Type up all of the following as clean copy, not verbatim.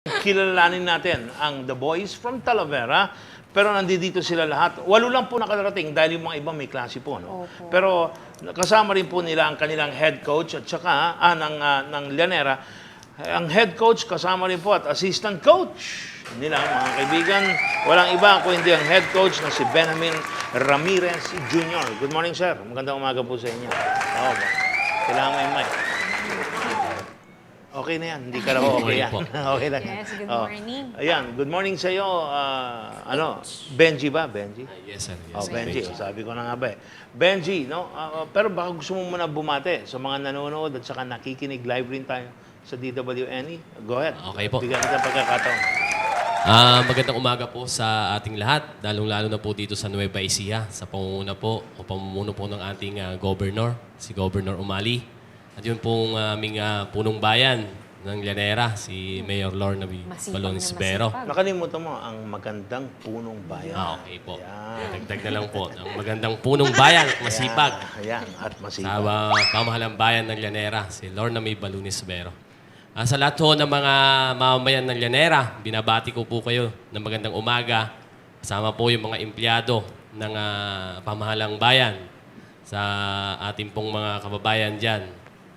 Kilalanin natin ang The Boys from Talavera. Pero nandito sila lahat. 8 lang po nakarating dahil yung mga iba may klase po. No? Opo. Pero kasama rin po nila ang kanilang head coach at saka ng Llanera. Ang head coach kasama rin po at assistant coach nila, mga kaibigan. Walang iba kundi ang head coach na si Benjamin Ramirez Jr. Good morning, sir. Magandang umaga po sa inyo. Okay. Kailangan may mic. Okay na yan. Hindi ka raw okay yan. Okay lang. Yes, good morning. Ayan, good morning sa iyo. Benji ba? Benji? Yes, sir. Yes, Oh, sir. Benji. Sabi ko na nga ba eh. Benji, no? Pero baka gusto mo muna bumate sa mga nanonood at saka nakikinig live rin tayo sa DWNE. Go ahead. Okay po. Bigyan kita ng pagkakataon. Magandang umaga po sa ating lahat, lalong-lalo na po dito sa Nueva Ecija, sa pangunguna po o pamumuno po ng ating governor, si Governor Umali. At yun pong aming punong bayan ng Llanera, si Mayor Lorna Masipag Balonisbero. na masipag. Nakalimutan mo ang magandang punong bayan. Okay po. Yan. Dagdag na lang po. Ang magandang punong bayan at masipag. Ayan, at Sa masipag. pamahalang bayan ng Llanera, si Lorna Balonisbero. Sa lahat ho ng mga mamamayan ng Llanera, binabati ko po kayo ng magandang umaga. Kasama po yung mga empleyado ng pamahalang bayan sa ating pong mga kababayan dyan.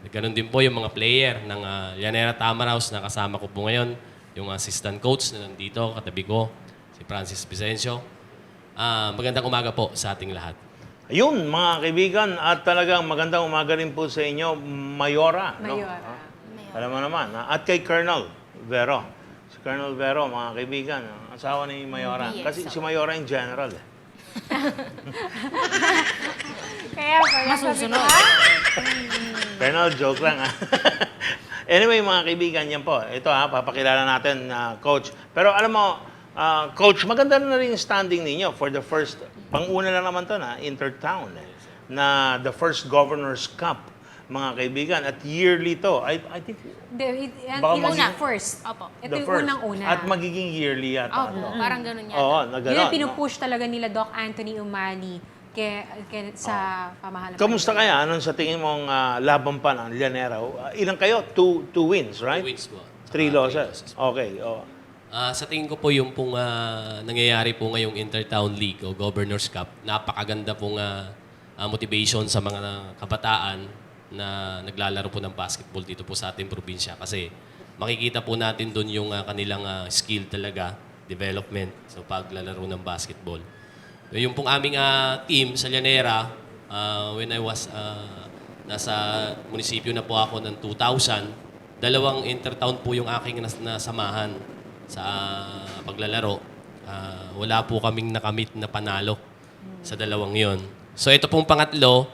Ganon din po yung mga player ng Llanera Tamaraws na kasama ko po ngayon. Yung assistant coach na nandito, katabi ko, si Francis Vicencio. Magandang umaga po sa ating lahat. Ayun, mga kaibigan, at talagang magandang umaga rin po sa inyo, Mayora. No? Mayora. Alam mo naman. At kay Colonel Vero. Si Colonel Vero, mga kaibigan, asawa ni Mayora. Yes, Kasi si Mayora yung general. Eh. Kaya pala Masusunod. Colonel, joke lang. Anyway, mga kaibigan, yan po. Ito papakilala natin, Coach. Pero alam mo, Coach, maganda na rin yung standing ninyo for the first, pang-una na naman to na, intertown. Na the first Governor's Cup, mga kaibigan. At yearly to. I think Baka Yung maging- first. Opo. Ito the yung first. unang-una. At magiging yearly yata. Opo, to. parang ganun yata. Oo, na Yun gano'n. yung pinupush talaga nila Doc Anthony Umali sa pamahalaan. Kamusta kaya? Anong sa tingin mong laban pa ng Llanera? Ilang kayo? Two wins, right? 2 wins po. 3 Saka losses. Okay. Oh. Sa tingin ko po yung pong nangyayari po ngayong Intertown League o Governor's Cup, napakaganda pong motivation sa mga kabataan na naglalaro po ng basketball dito po sa ating probinsya. Kasi makikita po natin doon yung kanilang skill talaga, development, so paglalaro ng basketball. Yung pong aming team sa Llanera, when I was nasa munisipyo na po ako ng 2000, 2 intertown po yung aking nasamahan sa paglalaro. Wala po kaming nakamit na panalo sa 2 yon. So ito pong pangatlo,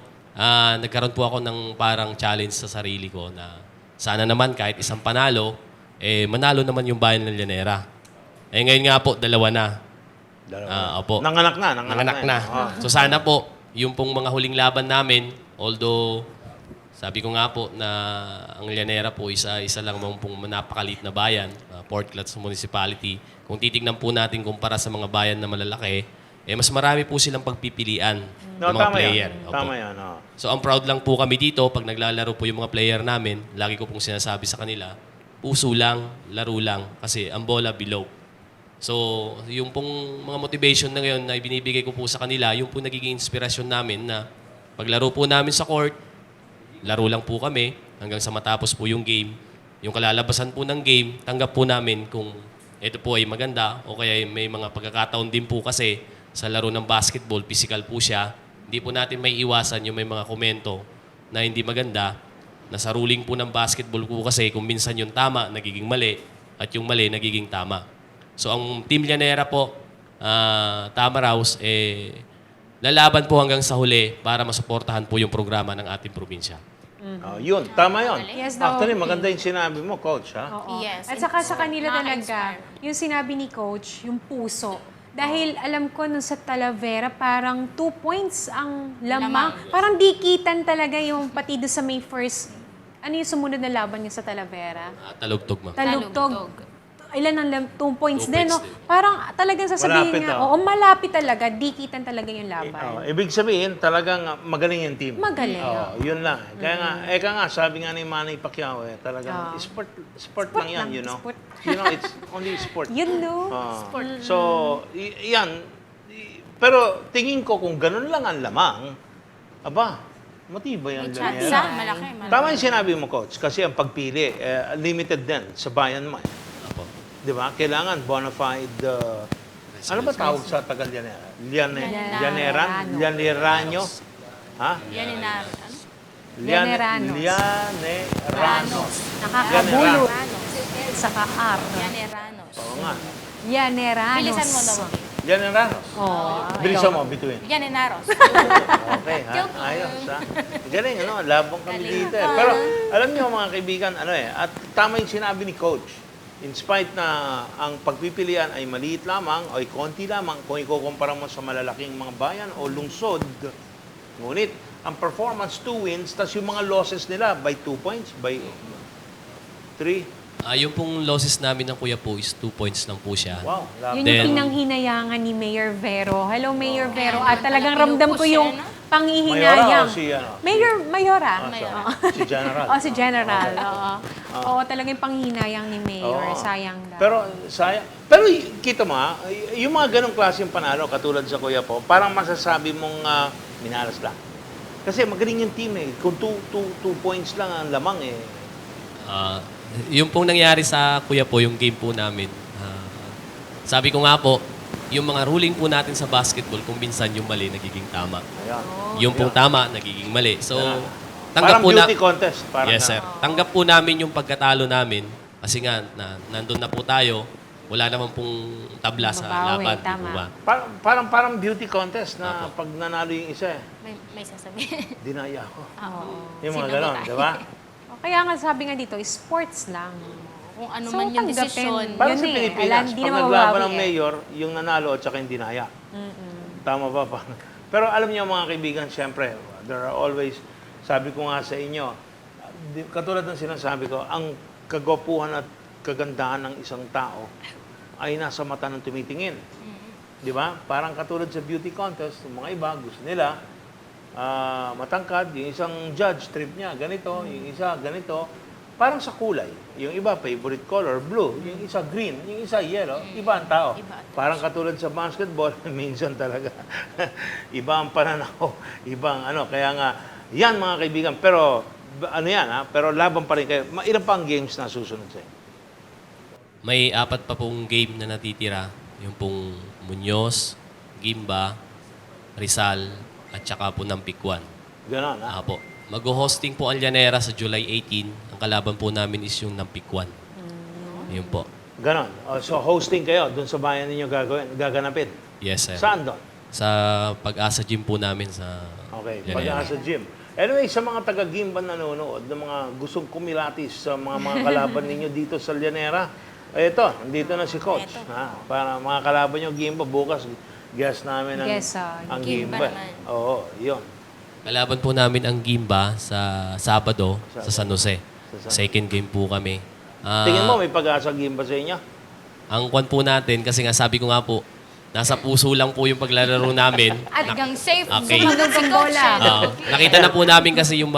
nagkaroon po ako ng parang challenge sa sarili ko na sana naman kahit isang panalo, manalo naman yung bayan ng Llanera. Ngayon nga po, 2 na. Opo. Nanganak na. Nanganak na. Oh. So sana po, yung pong mga huling laban namin, although sabi ko nga po na ang Llanera po isa lang pong napakalit na bayan, Port Clats Municipality. Kung titignan po natin kumpara sa mga bayan na malalaki, mas marami po silang pagpipilian ng mga tama player. yan. Opo. Tama yan. Oh. So ang proud lang po kami dito pag naglalaro po yung mga player namin, lagi ko pong sinasabi sa kanila, puso lang, laro lang, kasi ang bola below. So, yung pong mga motivation na ngayon na ibinibigay ko po sa kanila, yung po nagiging inspirasyon namin na paglaro po namin sa court, laro lang po kami hanggang sa matapos po yung game. Yung kalalabasan po ng game, tanggap po namin kung ito po ay maganda o kaya may mga pagkakataon din po kasi sa laro ng basketball, physical po siya. Hindi po natin may iwasan yung may mga komento na hindi maganda na sa ruling po ng basketball po kasi kung minsan yung tama, nagiging mali at yung mali, nagiging tama. So ang Team Llanera po, Tamaraws, lalaban po hanggang sa huli para masuportahan po yung programa ng ating probinsya. Oh, yun. Tama yun. Yes, daw, Actually, okay. maganda yung sinabi mo, Coach. Ha? Oo. Yes, At saka sa kanila talaga, nakaka-inspire. yung sinabi ni Coach, yung puso. Dahil alam ko nung sa Talavera, parang 2 points ang lamang. Parang dikitan talaga yung pati doon sa may first. Ano yung sumunod na laban niya sa Talavera? Talugtog, ma'am. Talugtog. ilan ang 2 points 2 din, no? points din. Parang talagang sasabihin Malapit, nga, oh. oo, malapit talaga, dikitan talaga yung laban. Ibig sabihin, talagang magaling yung team. Magaling. Yun lang. Kaya nga, sabi nga ni Manny Pacquiao, talagang sport lang yan, lang, you know. sport. You know, it's only sport. Yun, no? So, yan. Pero tingin ko kung ganun lang ang lamang, aba, matibay ang Chance, Llanera. malaki. Tama yung sinabi mo, Coach, kasi ang pagpili, limited din sa bayan mo. Apo. Di ba? Kailangan bona fide, ano ba tawag sa tagal Llanera? Llanerano? Ha? Yan yung na... Llaneranos. Llaneranos. Nakakabulo. Llaneranos. Saka R. Llaneranos. Oo nga. Llaneranos. Bilisan mo daw. Llaneranos. Oh, Bilisan mo, bituin. Llaneranos. Okay, ha? Ayos, ha? Galing, ano? Labong kami dito. Pero, alam niyo, mga kaibigan, at tama yung sinabi ni Coach. In spite na ang pagpipilian ay maliit lamang o ay konti lamang kung ikukumpara mo sa malalaking mga bayan o lungsod, ngunit ang performance 2 wins, tas yung mga losses nila by 2 points, by 3. Yung pong losses namin ng Kuya po is 2 points lang po siya. Wow, Yun Then- yung pinanghinayangan ni Mayor Vero. Hello, Mayor Vero. Ayan, At talagang talagang ramdam ko lupos yung yan, panghihinayang. Mayora o si, ano? Mayora. Mayora. Si General. Oh, si General. Oo. Oo, talagang panghihinayang ni Mayor. Oo. Sayang daw. Pero sayang. Pero kita mo, yung mga ganong klaseng panalo, katulad sa Kuya po, parang masasabi mong minalas lang. Kasi magaling yung team eh. Kung 2 points lang ang lamang eh. Yung pong nangyari sa Kuya po, yung game po namin, sabi ko nga po, yung mga ruling po natin sa basketball, kung minsan yung mali, nagiging tama. Ayan. Yung pong tama, nagiging mali. So, Parang tanggap po beauty contest. Parang Yes, sir. Tanggap po namin yung pagkatalo namin kasi nga, nandun na po tayo, wala naman pong tabla sa Babawi, laban. di tama. po ba? Parang beauty contest na pag nanalo yung isa eh. May sasabihin. Dinaya ako. Oo. Yung mga Sino ganon, ba tayo? di ba? Kaya nga sabi nga dito, sports lang. Kung ano So, man yung tanggapin. desisyon. Parang Yun sa eh. Pilipinas, Alam, di pag na naglaban mababawi ng eh. mayor, yung nanalo at saka yung dinaya. Tama ba pa? Pero alam niyo mga kaibigan, siyempre, there are always, sabi ko nga sa inyo, katulad ng sinasabi ko, ang kagwapuhan at kagandahan ng isang tao ay nasa mata ng tumitingin. Di ba? Parang katulad sa beauty contest, yung mga iba, gusto nila, matangkad, yung isang judge, trip niya, ganito, yung isa, ganito. Parang sa kulay. Yung iba, favorite color, blue. Yung isa, green. Yung isa, yellow. Iba ang tao. Iba. Parang katulad sa basketball, minsan talaga. Iba ang pananaw. Iba ang Kaya nga, yan mga kaibigan. Pero, pero laban pa rin kayo. Ilan pa ang games na susunod sa'yo? May 4 pa pong game na natitira. Yung pong Muñoz, Gimba, Rizal, at saka po ng Pikwan. Ganon, ha? Apo. Mag-hosting po ang Llanera sa July 18. Ang kalaban po namin is yung Nampikwan. Yun po. Ganon. So, hosting kayo. Doon sa bayan ninyo gaganapin. Yes, sir. Saan doon? Sa Pag-asa Gym po namin sa Okay, Llanera. pag-asa gym. Anyway, sa mga taga-Gimba nanonood, ng mga gustong kumilatis sa mga kalaban ninyo dito sa Llanera, ito, nandito na si Coach. Ha? Para mga kalaban nyo, Gimba, bukas, guest namin ang, Guest, ang Gimba Gimba. naman. Oo, yun. Kalaban po namin ang Gimba sa Sabado sa San Jose. Sa San- Second game po kami. Tingin mo, may pag-asa Gimba sa inyo? Ang kwan po natin, kasi nga sabi ko nga po, nasa puso lang po yung paglalaro namin. At hanggang safe. Okay. Hanggang si Coach. Nakita na po namin kasi yung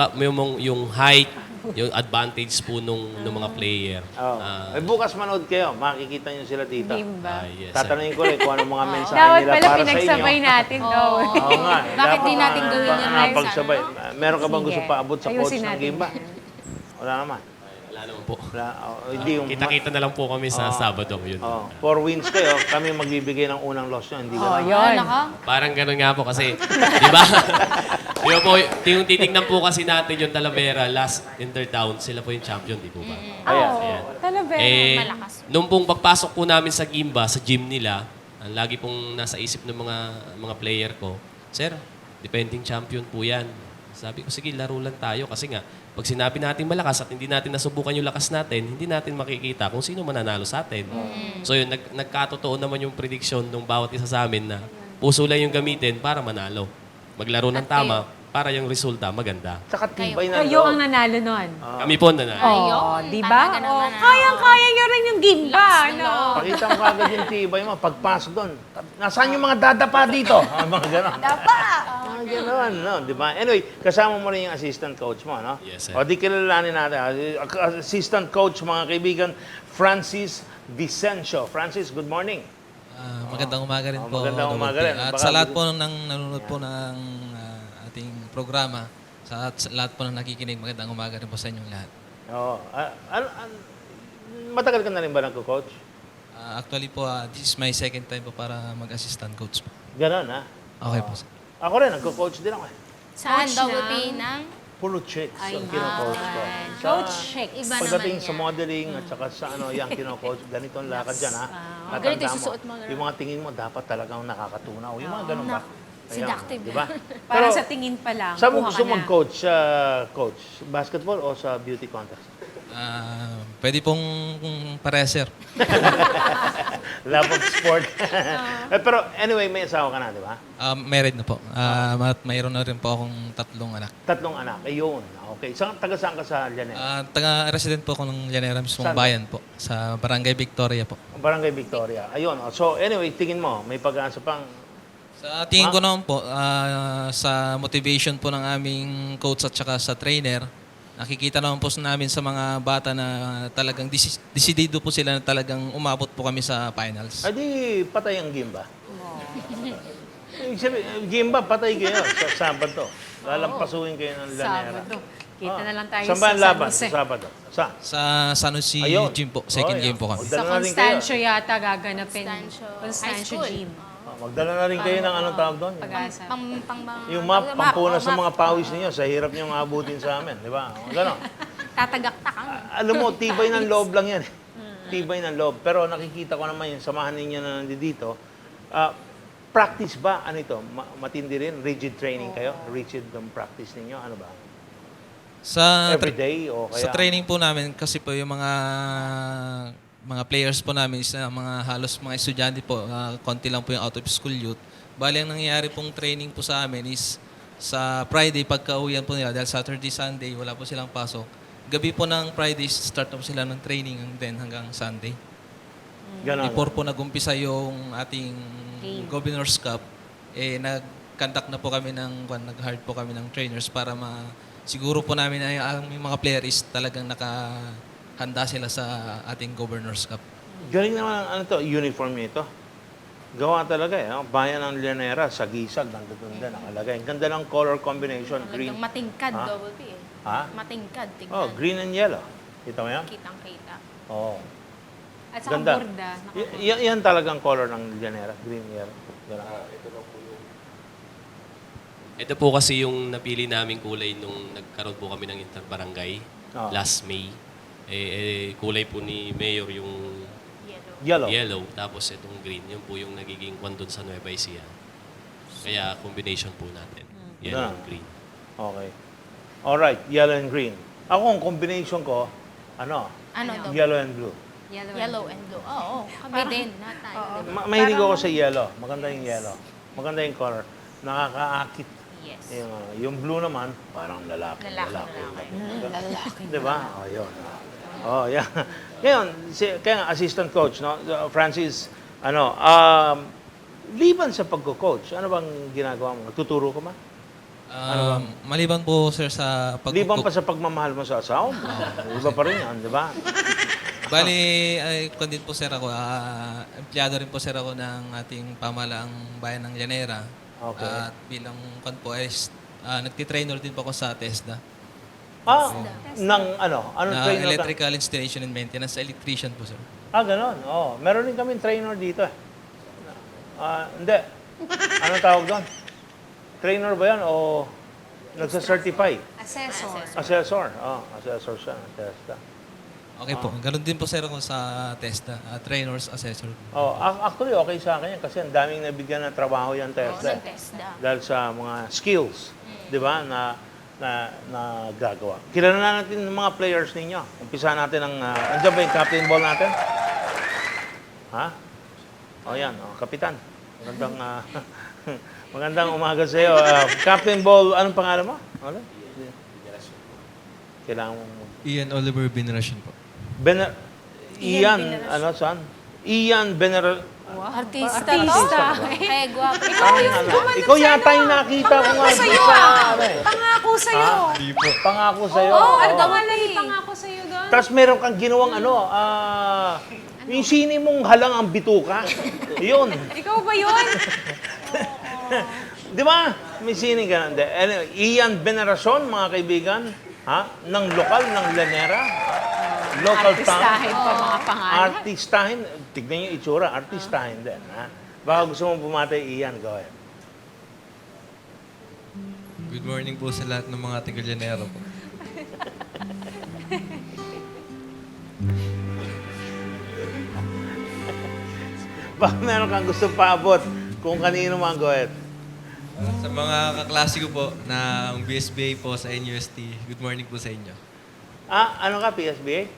height, yung advantage po nung mga player. Oo. Bukas manood kayo, makikita nyo sila dito. Gimba. Yes, sir. Tatanungin ko rin kung anong mga mensahe Dapat nila pala para sa inyo. pinagsabay natin to. Oo nga. Bakit Dapat di natin gawin pa- yan pagsabay. Meron ka bang Sige. gusto paabot sa coach Ayusin ng natin Gimba? yan. Wala naman. Wala naman po. Wala, hindi yung... Kita-kita na lang po kami sa Sabado. Yun. 4 wins kayo, kami magbibigay ng unang loss nyo. Hindi Oh, ka yun. Parang ganun nga po kasi, di ba? Di ba po, yung titignan po kasi natin yung Talavera, last intertown, sila po yung champion, di po ba? Oo, talaga. Malakas. Nung pong pagpasok po namin sa Gimba, sa gym nila, ang lagi pong nasa isip ng mga player ko, Sir, defending champion po yan. Sabi ko, sige, laro lang tayo. Kasi nga, pag sinabi natin malakas at hindi natin nasubukan yung lakas natin, hindi natin makikita kung sino mananalo sa atin. So yun, nagkatotoo naman yung prediction ng bawat isa sa amin na puso lang yung gamitin para manalo. Maglaro ng tama para yung resulta maganda. Saka tibay ng Kayo loob. ang nanalo nun. Kami po na Oh, Ayun, di ba? talaga Oh, naman, kayang-kaya nyo rin yung Gimba. Lakas ng No? loob. Pakita mo kagad yung tibay mo. Pagpasok doon, nasaan yung mga dadapa dito? Mga gano'n. Dapa! Mga gano'n, no? Di ba? Anyway, kasama mo rin yung assistant coach mo, no? Yes, sir. O di kilalanin natin. Assistant coach, mga kaibigan, Francis Vicencio. Francis, good morning. Magandang umaga rin po. magandang Double umaga P. rin. At Baka sa lahat gusto- po ng nanonood po ng ating programa, sa lahat po ng nakikinig, magandang umaga rin po sa inyong lahat. Oo. Matagal ka na rin ba nagko-coach? Actually po, this is my second time po para mag-assistant coach po. Ganon, ha? Okay po. Ako rin, nagko-coach din ako. Saan? Coach Double ng- P ng? Puro chicks ang kino-coach ko. Sa- Coach Shakes. Iba Pagdating naman sa yan. modeling at saka sa ano, yung kino-coach, ganito ang lakad dyan, ha? Matanda Ganito yung susuot mo, Yung mga tingin mo, dapat talagang nakakatunaw. Yung mga ganun ba? Seductive. Di ba? Para sa tingin pa lang, saan mo kuha gusto ka na. mag-coach, coach? Basketball o sa beauty contest? Pwede pong pare, sir. Love of sport. Pero anyway, may asawa ka na, di ba? Married na po. At mayroon na rin po akong 3 anak. 3 anak. Ayun. Okay. Taga saan ka sa Llanera? Taga-resident po ako ng Llanera mismong Saan? bayan po. Sa Barangay Victoria po. Barangay Victoria. Ayun. So anyway, tingin mo, may pag-asa pang... Sa tingin ko naman po, sa motivation po ng aming coach at saka sa trainer, nakikita naman po namin sa mga bata na talagang desidido po sila na talagang umabot po kami sa finals. Ay di, patay ang Gimba. Ibig sabihin, Gimba, patay kayo sa Sabado. Lalampasuhin kayo ng Llanera. Sabado. Kita na lang tayo Saan ba ang sa laban? San Jose. Sa Sabado. Saan? Sa San Jose Ayun. Gym po, second Oh, game po kami. yeah. Sa Dala na rin Constancio kayo. yata gaganapin. Constancio Constancio High School. Gym. Magdala na rin kayo ng anong tawag doon? Pag-asa. Yung map, pampunas ng mga pawis ninyo, sa hirap niyong abutin sa amin. Di ba? Gano'n. Tatagaktak ang. Alam mo, tibay ng loob lang yan. Tibay ng loob. Pero nakikita ko naman yung samahan ninyo na nandito. Practice ba? Ano ito? Matindi rin? Rigid training kayo? Rigid ang practice ninyo? Ano ba? Sa Every day o kaya? Sa training po namin kasi po yung mga players po namin is mga halos mga estudyante po, konti lang po yung out of school youth. Bali ang nangyayari pong training po sa amin is sa Friday pagka-uwian po nila dahil Saturday, Sunday wala po silang pasok. Gabi po ng Friday start na po sila ng training and then hanggang Sunday. Ganon. Before po nag-umpisa yung ating Governor's Cup, nag-conduct na po kami nag-hard po kami ng trainers para siguro po namin ay ang mga player is talagang nakahanda sila sa ating Governor's Cup. Galing naman ang ano to, uniform nito. Gawa talaga eh. No? Bayan ng Llanera, sa gisag, nandun din nakalagay. Ang ganda ng color combination. Green. Talagang matingkad, Ha? Double P. Ha? Matingkad, tingnan. Oh, green and yellow. Kita mo yan? Kitang-kita. Oo. At sa Ganda. borda. Yan talagang color ng Llanera. Green, yellow. Ganun. Ito po kasi yung napili naming kulay nung nagkaroon po kami ng interbarangay Ah. last May. Kulay po ni Mayor yung Yellow. Yellow. yellow, tapos itong green. Yun po yung nagiging kwan doon sa Nueva Ecija. Kaya combination po natin. Yellow Ah. and green. Okay. Alright, yellow and green. Ako, ang combination ko, Ano daw? yellow and blue. Yellow and blue. Oo, kami din. Lahat tayo. Diba? Mahilig ako sa yellow. Maganda yung yellow. Maganda yung color. Nakakaakit. Yes. Yung blue naman, parang lalaki. Lalaki. Di ba? Oh, yun. Oh, yeah. Ngayon, kaya nga, assistant coach, no? Francis, liban sa pagko-coach, ano bang ginagawa mo? Nagtuturo ka ba? Maliban po sir sa Liban pa sa pagmamahal mo sa asawa mo. Iba pa rin yan, di ba? Bali, kung din po sir ako, empleyado rin po sir ako ng ating pamahalaang bayan ng Llanera. Okay. At bilang kan po ay nagtitrainer din po ako sa TESDA. Anong Na trainer ka? electrical installation and maintenance, electrician po sir. Ganon. Oh, meron din kami trainer dito eh. Hindi. Anong tawag doon? Trainer ba yan o nagsa-certify? Assessor. Assessor. Oh, assessor siya. Testa. Okay po, ganun din po sir ako sa TESDA, trainers assessor. Oh, actually okay sa akin yan kasi ang daming nabigyan ng trabaho yan Oo, Testa. ng TESDA. Dahil sa mga skills, 'di ba, na gagawa. Kilala na natin yung mga players ninyo. Umpisa natin ang nandiyan ba yung captain ball natin? Ha? Oh, yan, kapitan. Magandang Magandang umaga sa iyo. Captain Ball, anong pangalan mo? Ano? Kailangan mo. Ian Oliver Binrasyon po. Ian, ano, saan? Ian Bener... Artista Artista. to. Kaya gwapo. Ikaw yata yung nakita ko nga Sa'yo sa... ah. ano eh. Pangako sa'yo. Hindi po. Pangako sa'yo. Oo, ano Oo. pangalan ni pangako sa'yo doon? Tapos meron kang ginawang yung sini mong halang ang bituka. Yun. Ikaw ba yun? Di ba? May sini ka. Anyway, Ian Veneracion, mga kaibigan, ng lokal, ng Llanera. Local town. Artistahin pa mga pangalan. Artistahin. Tignan yung itsura. Artistahin din. Ha? Baka gusto mong pumatay, Ian, go ahead. Good morning po sa lahat ng mga taga-Llanero po. Baka meron kang gusto paabot kung kanino man, go ahead. Sa mga kaklase ko po na BSBA po sa NUST, good morning po sa inyo. Ano ka, PSBA?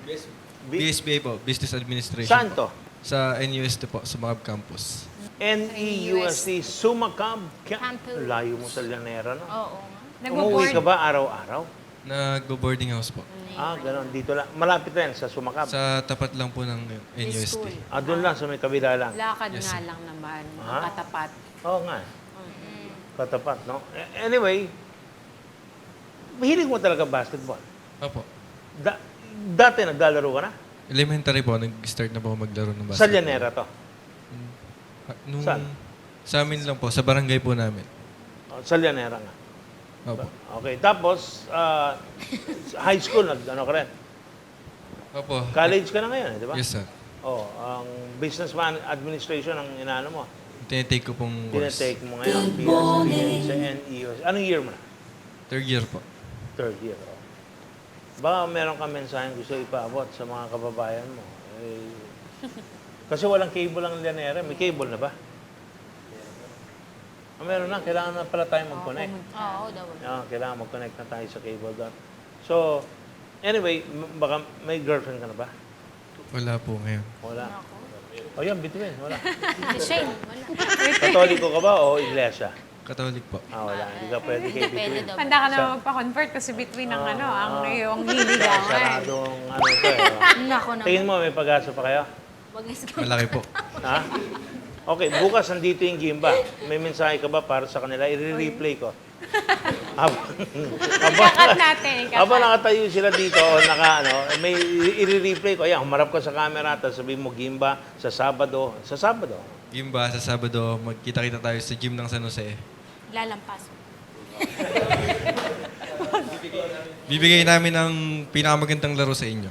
BSBA po, Business Administration. Saan to? Sa NUST po, sa Macab Campus. NEUST, Sumacab. Campus. Layo mo sa Llanera, no? Oo. Umuwi ka ba araw-araw? Nag-boarding house po. Ganon. Dito lang. Malapit rin sa Sumacab. Sa tapat lang po ng NUST. School. Doon lang sa may kabila lang. Lakad Yes, nga sir. lang naman. Ha? Katapat. Oo nga. Katapat, no? Anyway, mahilig mo talaga basketball. Opo. Dati naglalaro ka na? Elementary po, nag-start na po ako maglaro ng Sa basketball. Llanera to. Saan? Sa amin lang po, sa barangay po namin. Sa Llanera nga. Opo. Okay. Tapos, high school, ano ka rin? Opo. College ka na ngayon, di ba? Yes, sir. Ang business administration ang inaano mo. Tinitake ko pong course. Tinetake mo ngayon, BSBA sa NEUS. Anong year mo na? Third year po. Third year. Baka meron kang mensaheng gusto ipaabot sa mga kababayan mo. Kasi walang cable ang Llanera. May cable na ba? Meron na. Kailangan na pala tayo mag-connect. Oo, daw. Kailangan mag-connect na tayo sa cable doon. So, anyway, baka may girlfriend ka na ba? Wala po ngayon. Wala. O yan, between. Wala. Si Shane, wala. Katoliko ka ba o iglesia? Katolik po. Wala. Hindi ka pwede kay Pwede between. daw. Handa ka na magpa-convert kasi between ang ang iyong liligawan. Saradong ano to eh. Nako naman. Tingin mo, may pag-asa pa kayo? Wag is Malaki po. Ha? Okay, bukas nandito yung Gimba. May mensahe ka ba para sa kanila? I-replay ko. Ikakat natin. Habang nakatayo sila dito o may i-replay ko. Ayan, humarap ka sa camera tapos sabihin mo Gimba sa Sabado. Sa Sabado. Gimba, sa Sabado, magkita-kita tayo sa gym ng San Jose. lalampas. Bibigay namin ang pinakamagandang laro sa inyo.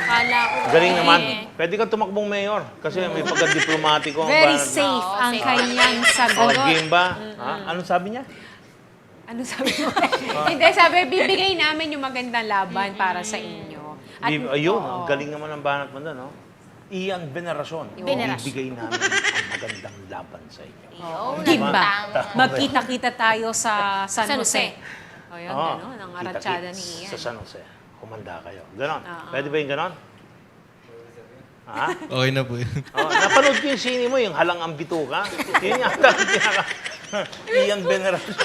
Kala ko. Galing naman. eh. Pwede ka tumakbong mayor kasi may pagka-diplomatiko. ang Very bayan. safe ang safe. kanyang Oh, sagot. Gimba. Anong sabi niya? Ano sabi mo? Hindi, sabi, bibigay namin yung magandang laban para sa inyo. Ayun, oo. ang galing naman ang banat mo doon, no? Ian Veneracion. Veneracion. Bibigay namin ang magandang laban sa inyo. Oo, Gimba. nagtang. Magkita-kita tayo sa San San Jose. Jose. O yun, Oo. gano'n. Ang aratsada ni Kita-kits Ian. Sa San Jose. Kumanda kayo. Ganon. Oo. Pwede ba yung ganon? Ha? Okay na po yun. Napanood ko yung sine mo, yung halang ang bituka. Yun yata ang pinaka... Ian Veneracion.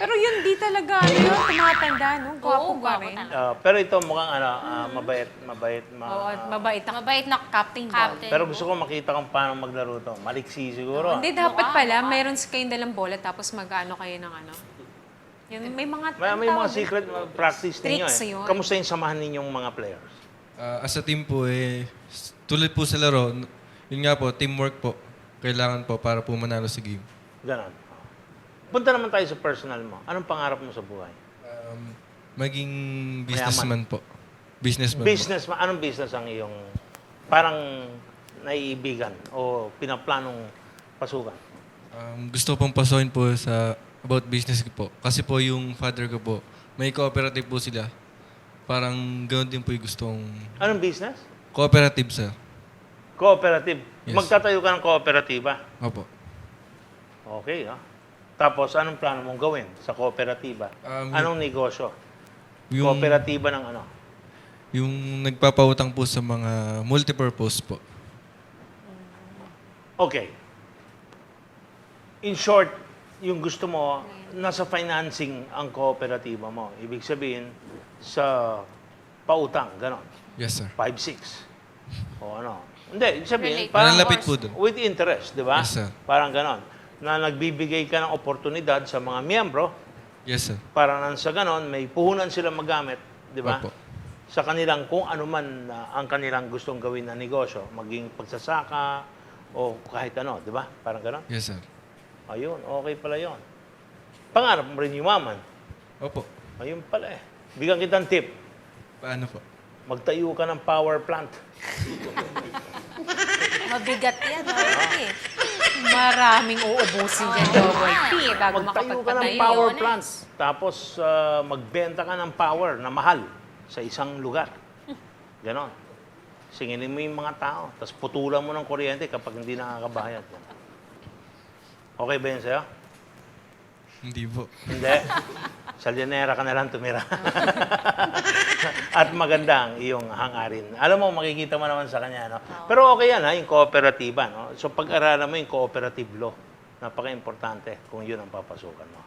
Pero yun, di talaga, yun, tumatanda, no? Gwapo Oo, pa gwapo rin. talaga. Pero ito mukhang mabait. Oo, mabait ang Mabait na Captain Ball. captain. Pero gusto ko makita kung paano maglaro to. Maliksi siguro. Hindi, dapat pala, mayroon kayong dalang bola tapos mag-ano kayo ng ano. Yun, may mga... May mga secret practice ninyo Tricks eh. yun. Kamusta yung samahan ninyong mga players? As a team po, tulad po sa laro, yun nga po, teamwork po. Kailangan po para po manalo sa game. Ganon. Punta naman tayo sa personal mo. Anong pangarap mo sa buhay? Maging businessman po. Businessman po. Business, anong business ang iyong parang naiibigan o pinaplanong pasukan? Gusto pong pasukin po sa about business ko po. Kasi po yung father ko po, may cooperative po sila. Parang ganoon din po yung gustong... Anong business? Cooperative, sir. Cooperative. Yes. Magtatayo ka ng kooperatiba. Opo. Okay, no? Tapos, anong plano mong gawin sa kooperatiba? Anong negosyo? Yung, Kooperatiba ng ano? yung nagpapautang po sa mga multipurpose po. Okay. in short, yung gusto mo, nasa financing ang kooperatiba mo. Ibig sabihin, sa pautang, gano'n. Yes, sir. 5-6. O ano. Hindi, ibig sabihin, Relate. parang Malapit po dun. with interest, di ba? Yes, sir. Parang gano'n. Na nagbibigay ka ng oportunidad sa mga miyembro Yes, sir. para nang sa gano'n, may puhunan sila magamit, di ba? Opo. Sa kanilang kung ano man ang kanilang gustong gawin na negosyo, maging pagsasaka o kahit ano, di ba? Parang gano'n. Yes, sir. Ayun, okay pala yon. Pangarap mo rin yumaman. Opo. Ayun pala eh. Bigyan kitang tip. Paano po? Magtayo ka ng power plant. Mabigat yan. Okay. Maraming uubusin dyan, Double P, bago Magtayo ka ng makapagpatayo. power Ayun, plant. Tapos magbenta ka ng power na mahal sa isang lugar. Ganon. Singinin mo yung mga tao. Tapos putulan mo ng kuryente kapag hindi nakakabayad. Okay ba yun sa'yo? Hindi po. Hindi. Sa Llanera ka na lang tumira. At maganda ang iyong hangarin. Alam mo, makikita mo naman sa kanya, no? Pero okay yan, ha, yung kooperatiba, no? So, pag-aralan mo yung cooperative law. Napaka-importante kung yun ang papasukan mo.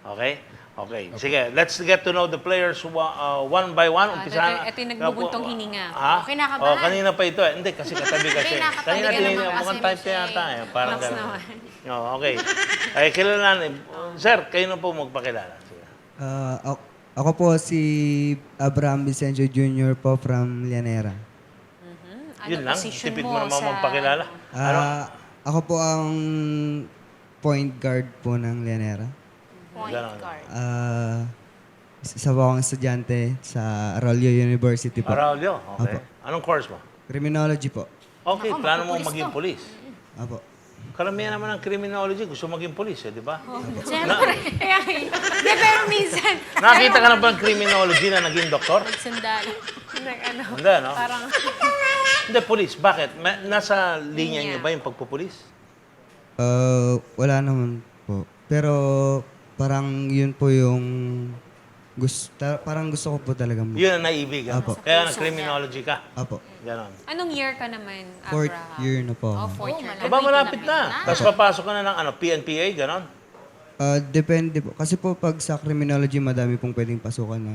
Okay? Okay. Sige, let's get to know the players one by one. Umpisa ito yung nagbubuntong hininga. Ha? Kinakabahan. Oh, kanina pa ito. Hindi, kasi katabi kasi. Hindi, nakatabi Kanina ka tinignan, naman mukhang kasi, type ka yata. Eh. Parang Relax gano'n. naman. Oh, okay. Ay, kilala. Sir, kayo na po magpakilala. Sige. Ako po si Abraham Vicencio Jr. po from Llanera. Ano Yun lang. position Tipid mo mo naman sa- magpakilala. Ano? Ako po ang point guard po ng Llanera. Point Ganon. guard. Isa po akong estudyante sa Arroyo University po. Araulio. Okay. Apo. Anong course mo? Criminology po. Okay, Naku, plano mo magpupulis maging to. polis. Apo. Karamihan naman ng criminology, gusto maging polis, eh, di ba? Siyempre. Hindi, pero minsan, Nakita ka na ba ng criminology na naging doktor? Sandali. ano, Hindi, no? parang, Hindi, polis. Bakit? Nasa linya niyo ba yung pagpupulis? Wala naman po. Pero parang yun po yung parang gusto ko po talaga mo. Yun ang naibigan mo. Apo. Kaya na-criminology ka. Apo. Ganon. anong year ka naman, Fourth Abraham? year na po. Oh, ako. fourth year. Aba, malapit na. Tapos papasok ka na ng PNPA, ganon. Depende po. Kasi po pag sa criminology, madami pong pwedeng pasukan na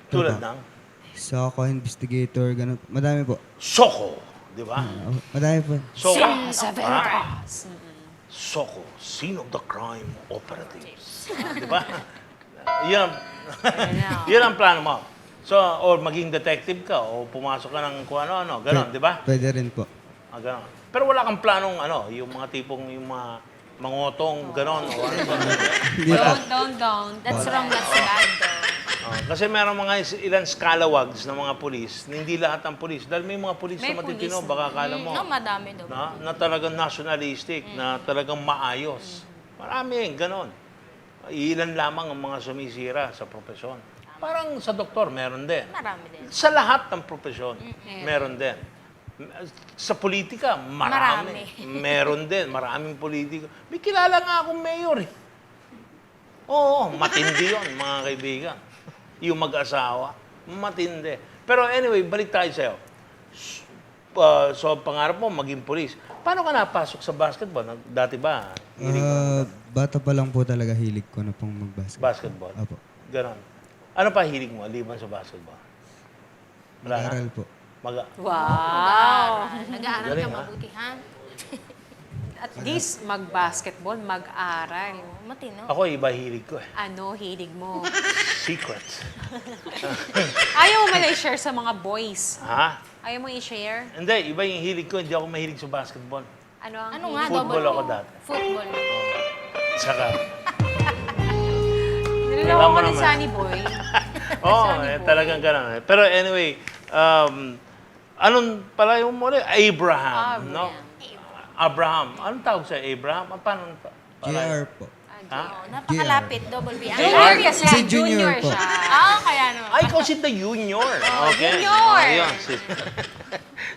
Tulad trabaho. ng Soko, investigator, ganun. Madami po. Soko. Di ba? Madami po. Soko. Sa Veritas. Soko. Scene of the crime operatives. Di ba? Yun ang, yun ang plano mo. So, or maging detective ka, o pumasok ka ng kung ano-ano. Ganon, di ba? Pwede rin po. Ganon. Pero wala kang planong ano, yung mga tipong, yung mga mangotong, ganon. O ano, ganon. Don't. That's wrong, that's bad though. Kasi meron mga ilang scalawags ng mga pulis, na hindi lahat ng pulis. Dahil may mga pulis May na matitino, pulis baka akala mo, No, madami daw. na talagang nationalistic, na talagang maayos. Marami, ganon. Ilan lamang ang mga sumisira sa profesyon. Parang sa doktor, meron din. Marami din. Sa lahat ng profesyon, meron din. Sa politika, marami. Meron din, maraming politiko. May kilala nga akong mayor eh. Oo, matindi yun, mga kaibigan. Yung mag-asawa, matindi. Pero anyway, balik tayo sa'yo. So, pangarap mo, maging polis. Paano ka napasok sa basketball? Dati ba? Hilig ka Bata pa lang po talaga hilig ko na pong mag-basketball. basketball? Apo. Ganon. Ano pa hilig mo, liban sa basketball? Wala na? Mag-aral po. Wow. Nag-aaral Galing, ka ha? mabuti, ha? At least mag-basketball, mag-aral. Matino. Ako, iba hilig ko eh. Ano, hilig mo? Secrets. Ayaw mo man i-share sa mga boys. Ha? Ayaw mo i-share? Hindi, iba yung hilig ko. Hindi ako mahilig sa basketball. Ano ang Ano nga, Football double ako O? dati. Football. Saka, Niloloko Alam mo ko ni naman. Sunny Boy. talagang gano'n. Pero anyway, anong pala yung muli? Abraham, no? Abraham. Anong tawag sa Abraham? Paano? JR po. Ha? Oh, napakalapit, double B. Junior kasi. Si Junior po. siya. Kaya no. Ay, ikaw si The Junior. Okay. Junior. Ayun,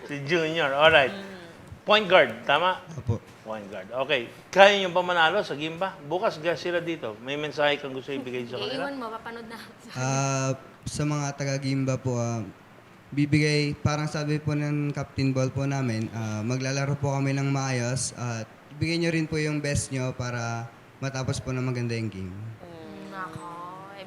si Junior. Alright. Point guard, tama? Apo. Point guard. Okay. Kaya niyo ba manalo sa Gimba? Bukas sila dito. May mensahe kang gusto ibigay sa kanila? Iiwan mo, papanood na. Sa mga taga-Gimba po, bibigay, parang sabi po ng Captain Ball po namin, maglalaro po kami ng maayos at bigyan nyo rin po yung best nyo para matapos po na maganda yung game. Nako,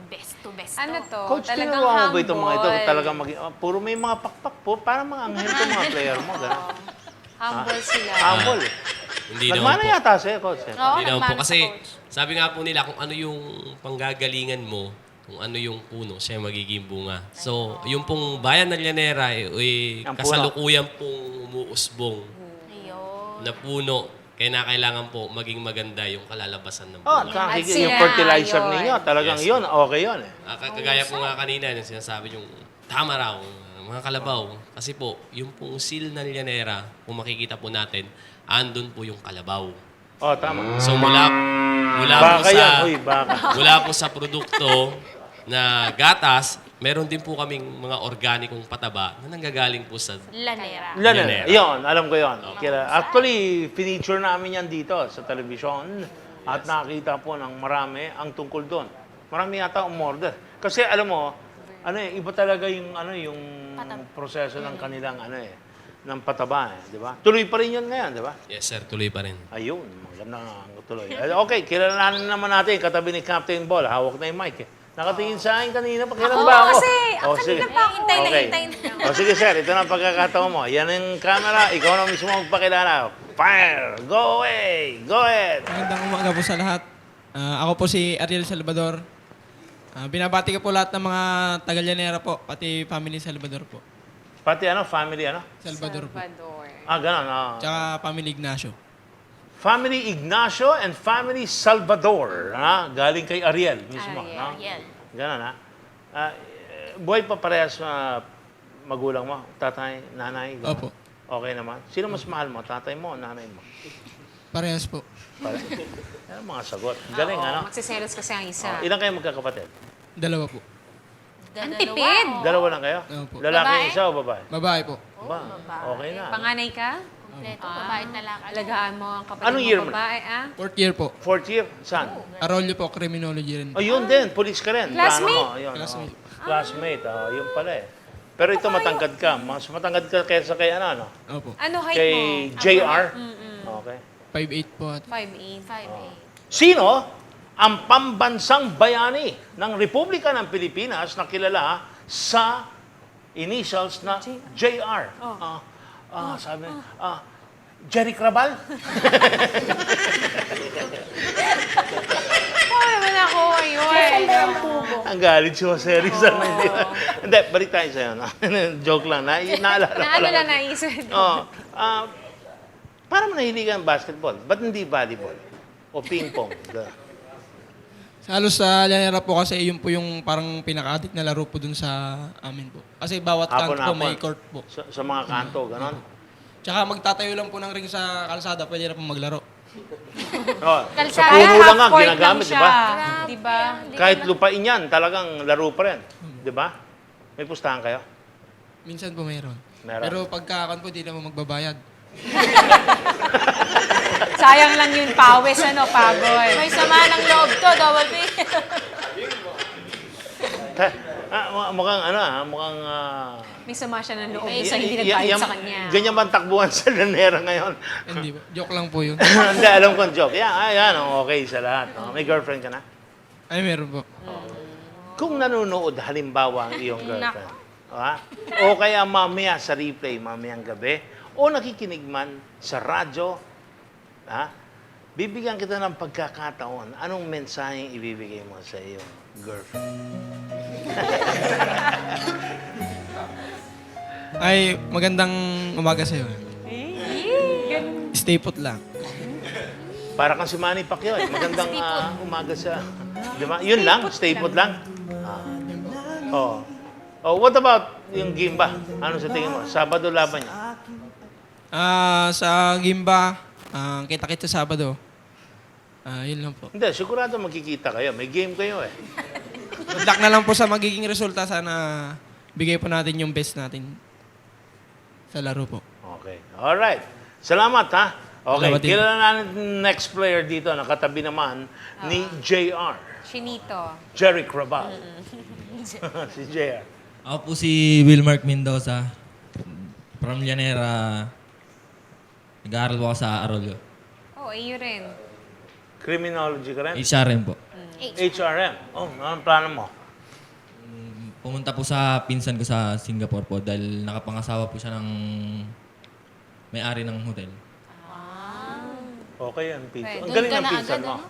best to best Ano to. to? Coach, Talagang tinuruan mo ba itong mga ito? humble. Talagang puro may mga pakpak po. Parang mga anghel itong mga player mo. Gano'n. Humble sila. Humble. Hindi naman Nagmana po. yata sa'yo, Coach. Oo, Hindi naman po. nagmana sa Kasi coach. sabi nga po nila, kung ano yung panggagalingan mo, kung ano yung puno, siya yung magiging bunga. So, yung pong bayan ng Llanera, Ang puno. kasalukuyan pong umuusbong Ayun. na puno. Kaya kailangan po maging maganda yung kalalabasan ng Oh, bunga. At yung sila, fertilizer yun. ninyo, talagang Yes. yun, okay yun eh. Kagaya po nga kanina, yung sinasabi yung tama raw, mga kalabaw. Kasi po, yung pong seal ng Llanera, kung makikita po natin, andun po yung kalabaw. Oh, tama. So mula po Baka sa yan, uy, baka. mula po sa produkto na gatas, meron din po kaming mga organikong pataba na nanggagaling po sa Lanera. Llanera. Yun, alam ko yun. Actually, feature namin yan dito sa telebisyon at nakita po ng marami ang tungkol doon. Marami yata umorder. Kasi alam mo, iba talaga yung proseso ng kanilang ng pataba di ba? Tuloy pa rin yun ngayon, di ba? Yes sir, tuloy pa rin. Ayun, maganda nga ang tuloy. Okay, kilalanin naman natin katabi ni Captain Ball. Hawak na yung mic eh. Nakatingin sa akin kanina, pakialam ba ako? kasi ang sige. kanina pa ako. Hintay na, Okay. hintay na. O sige sir, ito na ang pagkakataon mo. Yan ang camera, ikaw na mismo magpakilala. Fire! Go away! Go ahead! Magandang umaga po sa lahat. Ako po si Ariel Salvador. Binabati ko po lahat ng mga taga-Llanera po, pati family Salvador po. Pati family Salvador po. Salvador. Ganon. Tsaka family Ignacio. Family Ignacio and Family Salvador. Galing kay Ariel mismo. Ariel. Yan. Ganon buhay pa parehas magulang mo? Tatay, nanay? Ganon? Opo. Okay naman. Sino mas mahal mo? Tatay mo o nanay mo? Parehas po. Yan ang mga sagot. Galing, Oo, magsiselos kasi ang isa. Ilan kayo magkakapatid? Dalawa po. Ang tipid. Dalawa lang kayo? Opo. Lalaki Babae? isa o babae? Babae po. Ba, okay na. Panganay ka? Kompleto, babae na lang. Alagaan mo ang kapatid Anong year mo mo? babae, Fourth year po. Fourth year? Saan? Arroyo po, criminology rin. Oh, yun din. Police ka rin. Classmate? Plano mo, yun, Classmate. Classmate. Yun pala eh. Pero ito matangkad ka. Mas matangkad ka kaysa kay Opo. Ano height Kay mo? JR. Okay. 5'8 po at 5'8". 5'8". Sino ang pambansang bayani ng Republika ng Pilipinas na kilala sa initials na JR? Sabi, Jerry Crabal? Oo naman ako, ayun. Ang galit si Jose Rizal. Hindi, balik tayo sa'yo. Joke lang. Naalala ko Naano lang. lang naisip. Para mo nahiligan ng basketball, ba't hindi volleyball? O ping-pong? halos sa Llanera po kasi yun po yung parang pinaka-addict na laro po dun sa amin po. Kasi bawat kanto po may court po. Sa mga kanto, ganon. Tsaka magtatayo lang po ng ring sa kalsada, pwede na po maglaro. Oh, sa Kalsada. puno lang nga, half-court ginagamit, di siya. ba? Di ba? Kahit lupain yan, talagang laro pa rin. Di ba? May pustahan kayo? Minsan po mayroon. Meron. Pero pagka po, di na po magbabayad. Sayang lang yung pawis, pagod. May sama ng loob to, double B. Mukhang... May sama siya ng loob May- sa hindi nagbayad sa kanya. Ganyan ba ang takbuhan sa Llanera ngayon? Hindi po. Joke lang po yun. Hindi, alam ko ang joke. Yan, okay sa lahat. May girlfriend ka na? Ay, meron po. Kung nanonood halimbawa ang iyong girlfriend, o kaya mamaya sa replay, mamayang gabi, o nakikinig man sa radyo, bibigyan kita ng pagkakataon, anong mensaheng ibibigay mo sa iyong girlfriend? Ay, magandang umaga sa'yo. Stay put lang. Para kang si Manny Pacquiao, magandang umaga sa... Di ba? Yun lang, stay put lang. What about yung game ba? Ano sa tingin mo? Sabado laban niya. Sa Gimba, kita-kita Sabado. Yun lang po. Hindi, sigurado magkikita kayo. May game kayo eh. Good luck na lang po sa magiging resulta. Sana bigay po natin yung best natin sa laro po. Okay. Alright. Salamat ha. Okay. Salamat din. Kilala natin next player dito. Nakatabi naman ni JR. Chinito. Jerry Crabal. Si JR. Ako po si Wilmark Mendoza. From Llanera. Nag-aaral po ako sa Arroyo. Oh, o AU rin? Criminology ka rin? HRM po. HRM. Oh, anong plano mo? Pumunta po sa pinsan ko sa Singapore po dahil nakapangasawa po siya ng may-ari ng hotel. Okay yan, Pinsan. Ang Doon galing ka ng na pinsan agad, mo. ano?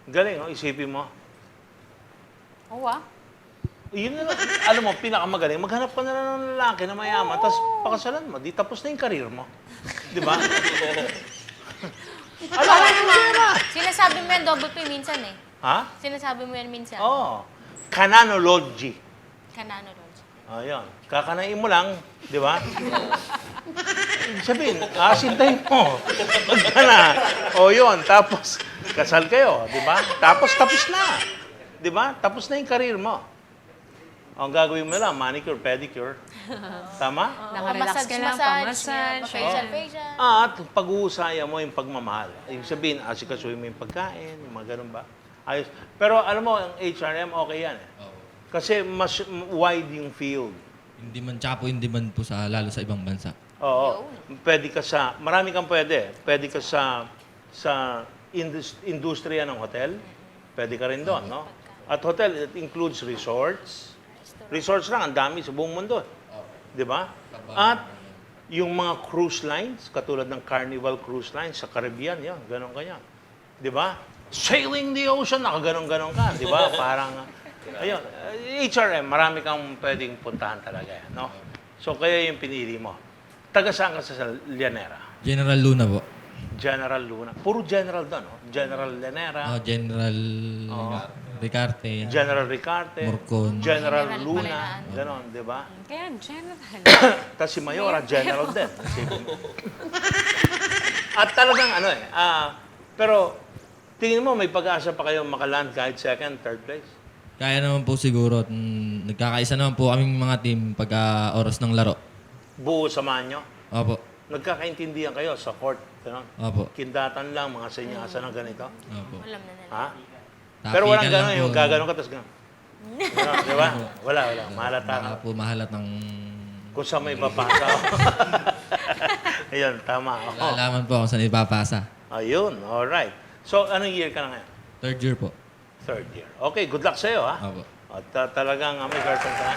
Galing, oh, isipin mo. Oo ah. Yun na lang. Alam mo, pinakamagaling, maghanap ka na lang ng lalaki na mayaman, tapos pakasalan mo. Di tapos na yung karir mo. Di ba? Alam mo, Sinasabi mo yan, double P minsan eh. ha? Sinasabi mo yan minsan. Oo. Canonology. Kanano, Lord. Ayun. Kakanain mo lang, di ba? Sabihin, asintahin mo. Huwag ka na. O yun, tapos kasal kayo, di ba? Tapos na. Di ba? Tapos na yung karir mo. Ang gagawin mo lang, manicure, pedicure. Tama? Nakarelax ka lang, pamassage. Facial, facial. At pag-uusaya mo yung pagmamahal. Ibig sabihin, asikasuhin mo yung pagkain, yung mga ganun ba? Ayos. Pero alam mo, ang HRM, okay yan eh. Kasi mas wide yung field. Tsaka po in demand po lalo sa ibang bansa. Oo. Pwede ka sa, marami kang pwede. Pwede ka sa industriya ng hotel. Pwede ka rin doon, no? At hotel, it includes resorts. Resorts lang, ang dami sa buong mundo. Di ba? At yung mga cruise lines, katulad ng Carnival Cruise Lines sa Caribbean, yan, ganun kanya. Di ba? Sailing the ocean, nakaganon-ganon ka. Di ba? Parang, ayun, HRM, marami kang pwedeng puntahan talaga, no? So, kaya yung pinili mo. Taga saan ka sa Llanera? General Luna po. General Luna. Puro general doon, no? General Llanera, General Ricarte. General Ricarte, Morcon. General General Luna, Palayaan. ganon, di ba? Kaya general. Tapos si Mayora, general din. At talagang pero tingin mo may pag-asa pa kayo makaland kahit second, third place? Kaya naman po siguro. Nagkakaisa naman po kaming mga team pagka oras ng laro. Buo samahan nyo? Opo. Nagkakaintindihan kayo sa court, ganon? Opo. Kindatan lang, mga senyasa ng ganito? Opo. Alam na nila. Ha? Tapikan Pero walang lang gano'n, po. yung gaganon ka, tapos gano'n. Ganon, di ba? Wala. Mahalata Baka ka. po mahalat ng... Kung saan may papasa. Ayun, tama. Oo. Lalaman po kung saan ipapasa. Ayun, alright. So, anong year ka na ngayon? Third year po. Third year. Okay, good luck sa'yo, ha? Opo. At talagang may girlfriend ka na?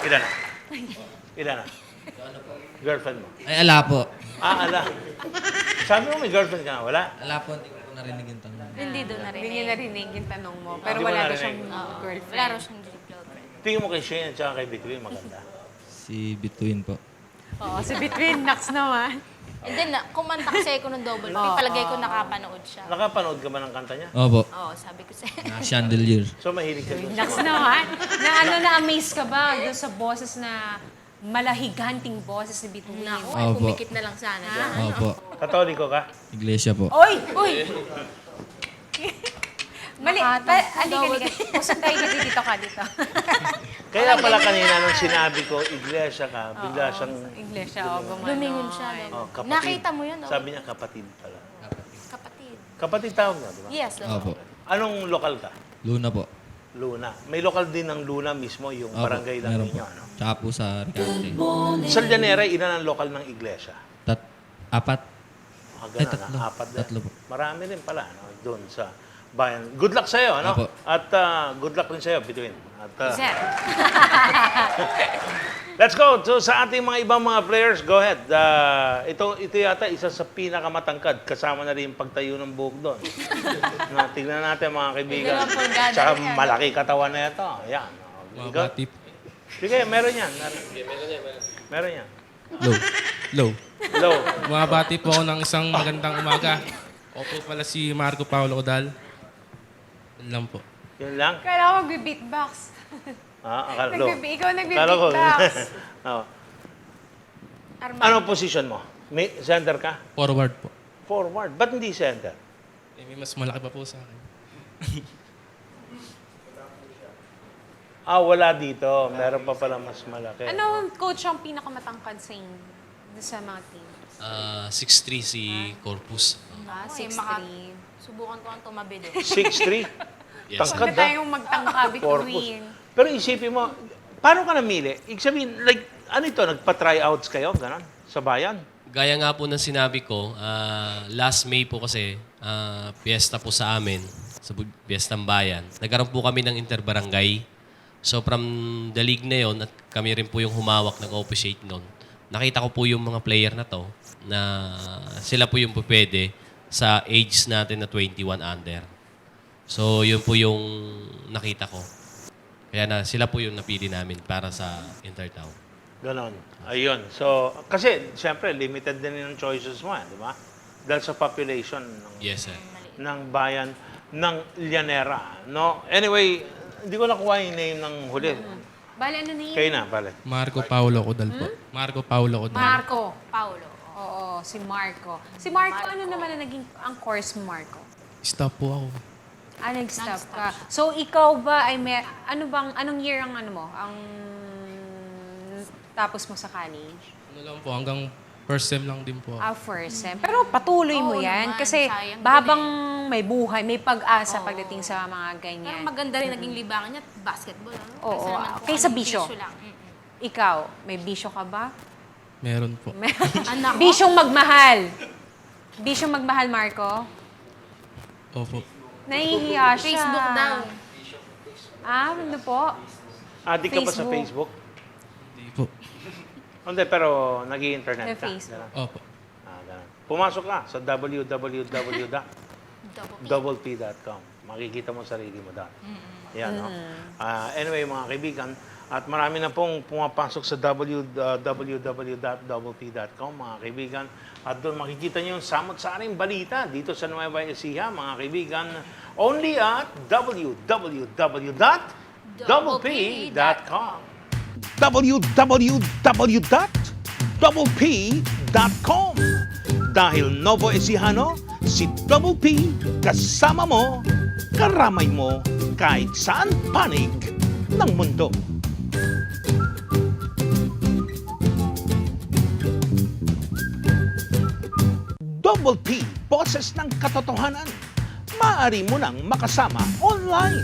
Ilan na? Ilan na? Girlfriend mo? Ay, ala po. Ala. Sabi mo may girlfriend ka na, wala? Ala po, hindi ko po narinig yung tanong. Hindi doon Hindi narinig. niya narinig yung tanong mo. Pero Hindi mo wala daw narinig. siyang Wala girlfriend. raw siyang girlfriend. Tingin mo kay Shane at saka kay Between, maganda. Si Between po. Oo, si Between Nax naman. And then, kumanta kasi ako ng double P. Palagay ko nakapanood siya. Nakapanood ka ba ng kanta niya? Opo. Oo, sabi ko sa'yo. Chandelier. So, mahilig ka doon. Nax naman. Na-amaze ka ba doon sa boses na malahiganting boses ni Between? Naku, Opo. kumikit na lang sana dyan. Opo. Katoliko ka? Iglesia po. Oy! Uy! Mali. Halika. Usap tayo dito ka dito. Kaya pala kanina nung sinabi ko, iglesia ka, bigla siyang Iglesia, o gumano. Lumingon siya. oh, kapatid. Nakita mo yun, oh? Sabi niya kapatid pala. Kapatid. Kapatid tawag na, di ba? Yes, oh. Opo. Anong lokal ka? Luna po. Luna. May lokal din ng Luna mismo, yung Opo. barangay lang Meron ninyo. po. Ano? Tsaka po sa Ricarte. Sa Llanera, ilan ang lokal ng iglesia? Apat. Ganun, tatlo. apat din. Tatlo po. Marami rin pala, no? Doon sa bayan. Good luck sa'yo, ano? Opo. At good luck rin sa'yo, Between. At, Sir. let's go to sa ating mga ibang mga players. Go ahead. Ito yata isa sa pinakamatangkad. Kasama na rin yung pagtayo ng buhok doon. No, tignan natin mga kaibigan. Hindi naman pulgada Tsaka yan. malaki katawan na ito. Ayan. Ikaw? Sige, meron yan. Meron yan. Low. Low. Bumabati po ako ng isang magandang umaga. Ako po pala si Marco Paulo Odal. Yun lang po. Yun lang. Kala ko magbe-beatbox. Akala ko. Ikaw Akala ko. nagbe-beatbox. Oh. Anong position mo? May center ka? Forward po. Forward. Ba't hindi center? May mas malaki pa po sa akin. Wala dito. Meron pa pala mas malaki. Ano coach ang pinakamatangkad sa inyo sa mga team? 6'3 si Corpus. Kasi 6'3". subukan ko ang tumabi doon. 6'3"? Yes. Tangkad, Huwag na tayong magtangka Corpus. between. Pero isipin mo, paano ka namili? Ibig sabihin, like, ano ito, nagpa-tryouts kayo, gano'n? Sa bayan? Gaya nga po ng sinabi ko, last May po kasi, piyesta po sa amin, sa Piyestang Bayan. Nagkaroon po kami ng interbarangay. So from the league na yon at kami rin po yung humawak nag-officiate noon. Nakita ko po yung mga player na to na sila po yung pwede sa age natin na 21 under. So yun po yung nakita ko. Kaya na sila po yung napili namin para sa Intertown. Ganon. Ayun. So, kasi, siyempre, limited din yung choices mo, di ba? Dahil sa population Yes, sir. ng bayan ng Llanera. No? Anyway, hindi ko nakuha yung name ng huli. Bale, ano na yun? Kayo na, pala. Marco Paulo Codal po. Marco Paulo Codal. Marco. Paulo. Oo, si Marco. Si Marco, ano naman ang naging ang course mo, Marco? Stop po ako. Nag-stop ka. So, ikaw ba ay anong year ang ano mo? Ang tapos mo sa college? Ano lang po, hanggang first sem lang din po ako. First sem. Pero patuloy mo Oo yan. naman, Kasi sayang babang may buhay, may pag-asa Oo. pagdating sa mga Pero ganyan. maganda rin naging libangan niya, basketball. Ano? Oo, naman kung kaysa anong bisyo. lang. Ikaw, may bisyo ka ba? Meron po. Anak ko. Bisyong magmahal. Bisyong magmahal, Marco? Opo. Nahihiya siya. Facebook daw. Ano po? Adik ka pa sa Facebook. Facebook? Hindi po. Hindi, pero nag-i-internet Sa ka. Facebook. Ganun. Opo. Ganun. Pumasok ka sa www.doublepee.com. Makikita mo sarili mo doon. Yan, no? Anyway, mga kaibigan, at marami na pong pumapasok sa www.doublepee.com, mga kaibigan. At doon makikita niyo yung samot-saring balita dito sa Nueva Ecija, mga kaibigan. Only at www.doublepee.com. www.doublepee.com. Dahil Novo Ecijano, si Double P kasama mo, karamay mo kahit saan panig ng mundo. Double P, boses ng katotohanan. Maaari mo nang makasama online.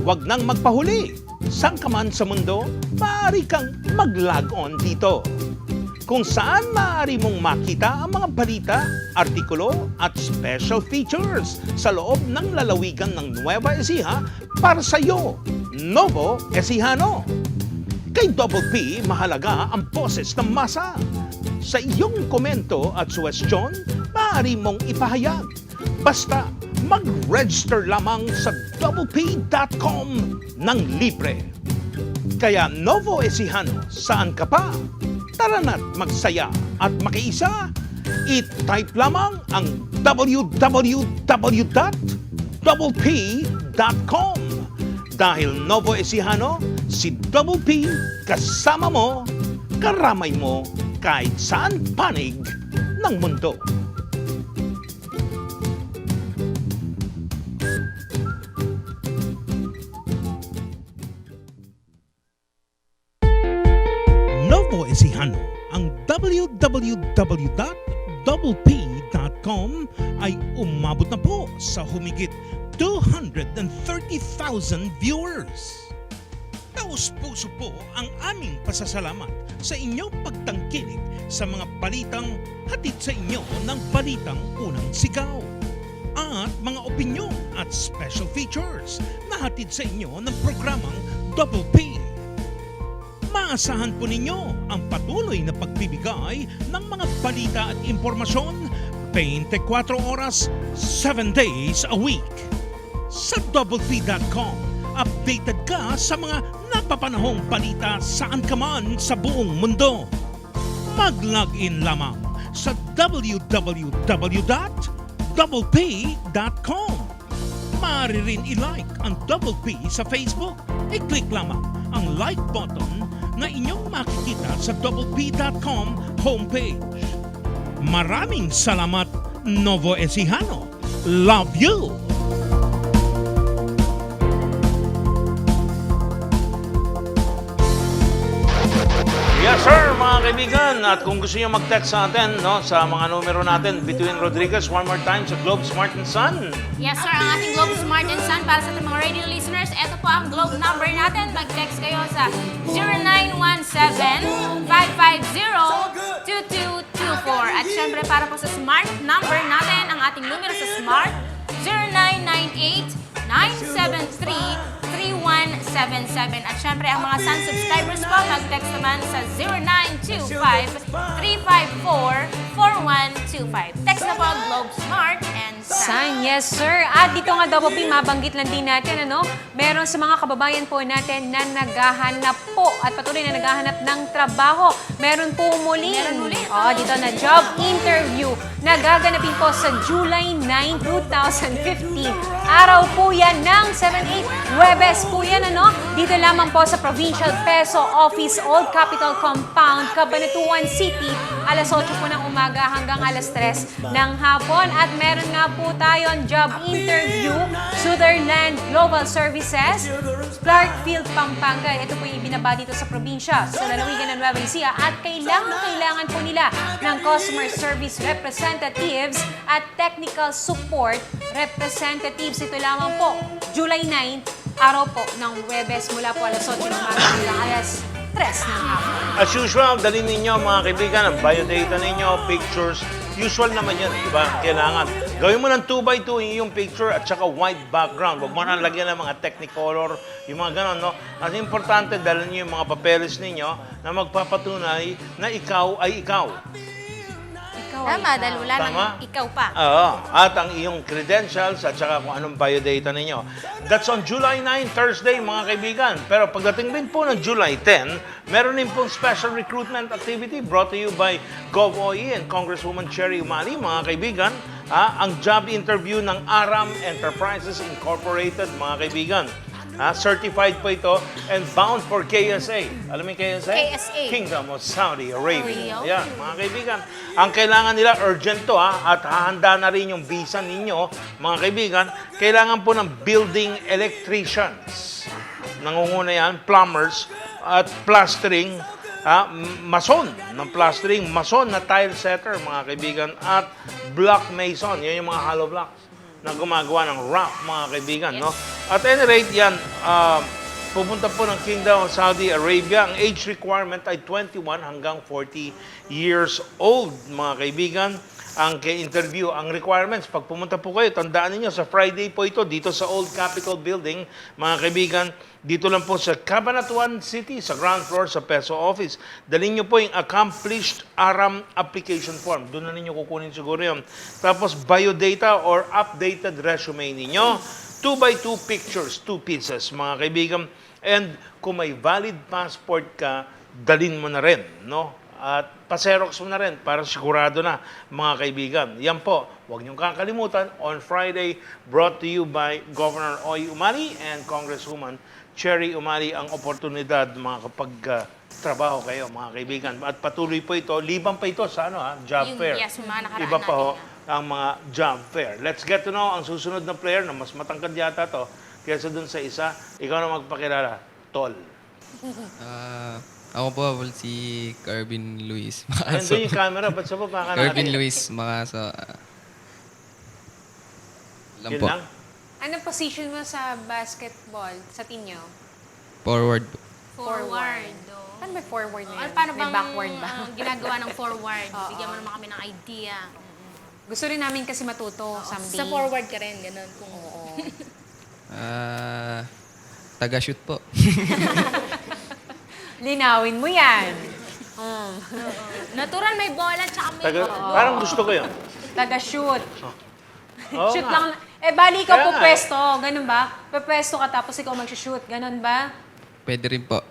Huwag nang magpahuli. Saan ka man sa mundo, maaari kang mag-log on dito. Kung saan maaari mong makita ang mga balita, artikulo at special features sa loob ng lalawigan ng Nueva Ecija para sa iyo, Novo Ecijano. Kay Double P, mahalaga ang boses ng masa. Sa iyong komento at suwestyon, maaari mong ipahayag. Basta mag-register lamang sa doublepee.com ng libre. Kaya Novo Ecijano, saan ka pa? Tara na't magsaya at makiisa. I-type lamang ang www.doublepee.com. Dahil Novo Ecijano, si Double P kasama mo, karamay mo kahit saan panig ng mundo. Novo Ecijano, ang www.doublepee.com ay umabot na po sa humigit 230,000 viewers. Taus-puso po ang aming pasasalamat sa inyong pagtangkilik sa mga balitang hatid sa inyo ng Balitang Unang Sigaw at mga opinyon at special features na hatid sa inyo ng programang Double P. Maasahan po ninyo ang patuloy na pagbibigay ng mga balita at impormasyon 24 oras, 7 days a week. Sa doublepee.com, updated ka sa mga napapanahong balita saan ka man sa buong mundo. Mag-login lamang sa www.doublepee.com. Maaari rin i-like ang Double P sa Facebook. I-click lamang ang like button na inyong makikita sa doublepee.com homepage. Maraming salamat, Novo Ecijano. Love you! Yes sir, mga kaibigan. At kung gusto niyo mag-text sa atin, no, sa mga numero natin, Between Rodriguez, one more time sa Globe Smart and Sun. Yes, sir. Ang ating Globe Smart and Sun para sa ating mga radio listeners. Ito po ang Globe number natin. Mag-text kayo sa 0917-550-2224. At syempre, para po sa smart number natin, ang ating numero sa smart, 0998-973-3177. At syempre, ang mga Sun subscribers po, mag-text naman sa 0925-354-4125. Text na po, Globe Smart and Sun. San, yes sir. At dito nga daw po, mabanggit lang din natin, meron sa mga kababayan po natin na naghahanap po at patuloy na naghahanap ng trabaho. Meron po muli. Dito na job interview. Nagaganapin po sa July 9, 2015. Araw po yan ng 7-8 Huwebes po yan, Dito lamang po sa Provincial Peso Office, Old Capitol Compound, Cabanatuan City. Alas 8 po ng umaga hanggang alas 3 ng hapon. At meron nga po tayong job interview, Sutherland Global Services, Clarkfield, Pampanga. Ito po yung ibinaba dito sa probinsya, sa lalawigan ng Nueva Ecija. At kailangan po nila ng customer service representatives at technical support representatives. Ito lamang po, July 9, araw po ng Huwebes mula po alas 8 ng umaga hanggang alas 3 ng hapon. As usual, dalhin ninyo mga kaibigan ang biodata ninyo, pictures. Usual naman yan, di ba? Kailangan. Gawin mo ng 2x2 yung picture at saka white background. Huwag mo na lagyan ng mga Technicolor, yung mga ganon, no? At importante, dalhin nyo yung mga papeles ninyo na magpapatunay na ikaw ay ikaw. Tama, dahil wala Tama? nang ikaw pa. Oo. At ang iyong credentials at saka kung anong biodata ninyo. That's on July 9, Thursday, mga kaibigan. Pero pagdating din po ng July 10, meron din pong special recruitment activity brought to you by GovOE and Congresswoman Cherry Umali, mga kaibigan. Ang job interview ng Aram Enterprises Incorporated, mga kaibigan. Certified po ito and bound for KSA. Alam mo yung KSA? KSA. Kingdom of Saudi Arabia. Arabia. Yan, mga kaibigan. Ang kailangan nila, urgent to at hahanda na rin yung visa ninyo, mga kaibigan. Kailangan po ng building electricians. Nangunguna yan, plumbers, at plastering, mason ng plastering, mason na tile setter, mga kaibigan, at block mason. Yan yung mga hollow blocks na gumagawa ng rock, mga kaibigan, no? At any rate, yan, pupunta po ng Kingdom of Saudi Arabia. Ang age requirement ay 21 hanggang 40 years old, mga kaibigan. Ang interview, ang requirements, pag pumunta po kayo, tandaan niyo sa Friday po ito, dito sa Old Capitol Building, mga kaibigan, dito lang po sa Cabanatuan City, sa ground floor, sa Peso Office. Dalhin niyo po yung accomplished ARAM application form. Doon na ninyo kukunin siguro yun. Tapos, biodata or updated resume ninyo. 2x2 pictures, 2 pieces, mga kaibigan. And kung may valid passport ka, dalhin mo na rin, no? At pa-xerox mo na rin para sigurado na, mga kaibigan. Yan po, huwag niyong kakalimutan, on Friday, brought to you by Governor Oy Umali and Congresswoman Cherry Umali, ang oportunidad mga kapag trabaho kayo, mga kaibigan. At patuloy po ito, liban pa ito sa job fair. Yes, mga nakaraan Iba pa ho natin ang mga job fair. Let's get to know ang susunod na player na mas matangkad yata to kaysa dun sa isa. Ikaw na magpakilala, Tol. Ako po, si Carvin Luis. Ayun doon yung camera, ba't sa baba ka natin? Carvin Luis, makaso. Lang Yun po. lang? Anong position mo sa basketball, sa team nyo? Forward po. Forward. Ano ba forward na yun? Paano May bang backward ba? ginagawa ng forward? Bigyan mo naman kami ng idea. Gusto rin namin kasi matuto someday. Sa forward ka rin, ganun. Kung Taga-shoot po. Linawin mo yan. natural may bola, tsaka may Parang gusto ko yun. Taga-shoot. Oo Shoot nga. lang. Bali ikaw Kaya po nga, pwesto. Ganun ba? Pwesto ka tapos ikaw mag-shoot. Ganun ba? Pwede rin po.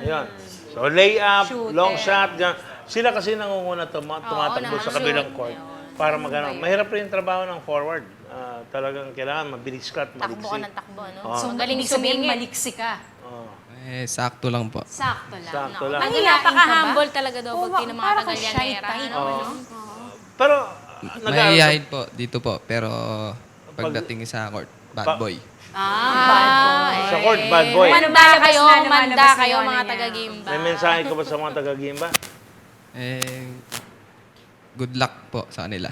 Ayun. So, layup, Shooter. long shot, ganun. Sila kasi nangunguna tumatakbo sa kabilang court para magano. Mahirap rin yung trabaho ng forward. Talagang kailangan mabilis ka at takbo ka maliksi. ng takbo, no? Oo. So, Magaling ibig sabihin, sumingit. maliksi ka. Oo. Sakto lang po. Sakto lang. Sakto lang. Ang Mahihain ka ba? napaka-humble talaga daw pag ng mga Parang kang shy tagalyanera. type. Oo. Pero, Mahihayin po dito po, pero pagdating sa court, bad boy. sa court, bad boy. Manda kayo, Lumalabas na, manda lumalabas na kayo yung ano mga niya. taga-Gimba. May mensahe ka ba sa mga taga-Gimba? Good luck po sa kanila.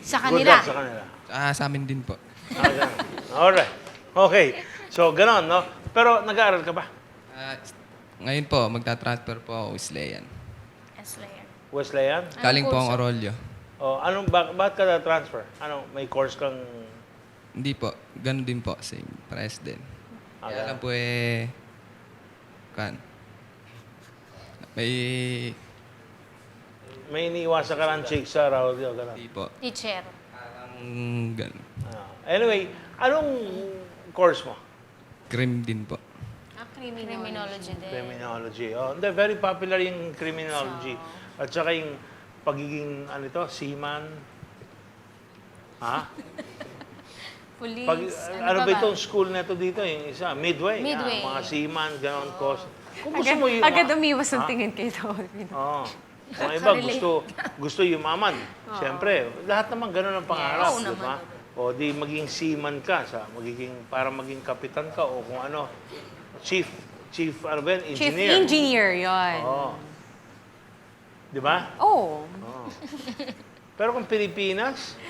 Sa Good kanila. luck sa kanila. Sa amin din po. Ganun. Alright. Okay. So, ganon, no? Pero, nag-aaral ka ba? Ngayon po, magta-transfer po ako Wesleyan. Yes, Slayer. Wesleyan? Galing po ang Orolyo. O, bakit ka na-transfer? May course kang... Hindi po. Ganun din po. Same. Pares din. Kaya lang po May iniiwasan ka ng chicks sa Raul, gano'n. Hindi po. Teacher. Parang ganun. Anyway, anong course mo? Crim din po. Criminology din. Criminology. Hindi, very popular yung criminology. At saka yung pagiging, seaman. Ha? Police. Ano ba itong school na ito dito? Yung isa, Midway. Midway. Mga seaman, gano'n, course. Kung gusto mo yung... Agad umiwas ang tingin kay Dolphin. Oo. Mga iba, gusto yumaman. Siyempre, lahat naman gano'n ang pangarap, Oo di ba? O di maging seaman ka, para maging kapitan ka, o kung ano, chief engineer. Chief engineer, yun. Oo. Di ba? Oh. Pero kung Pilipinas,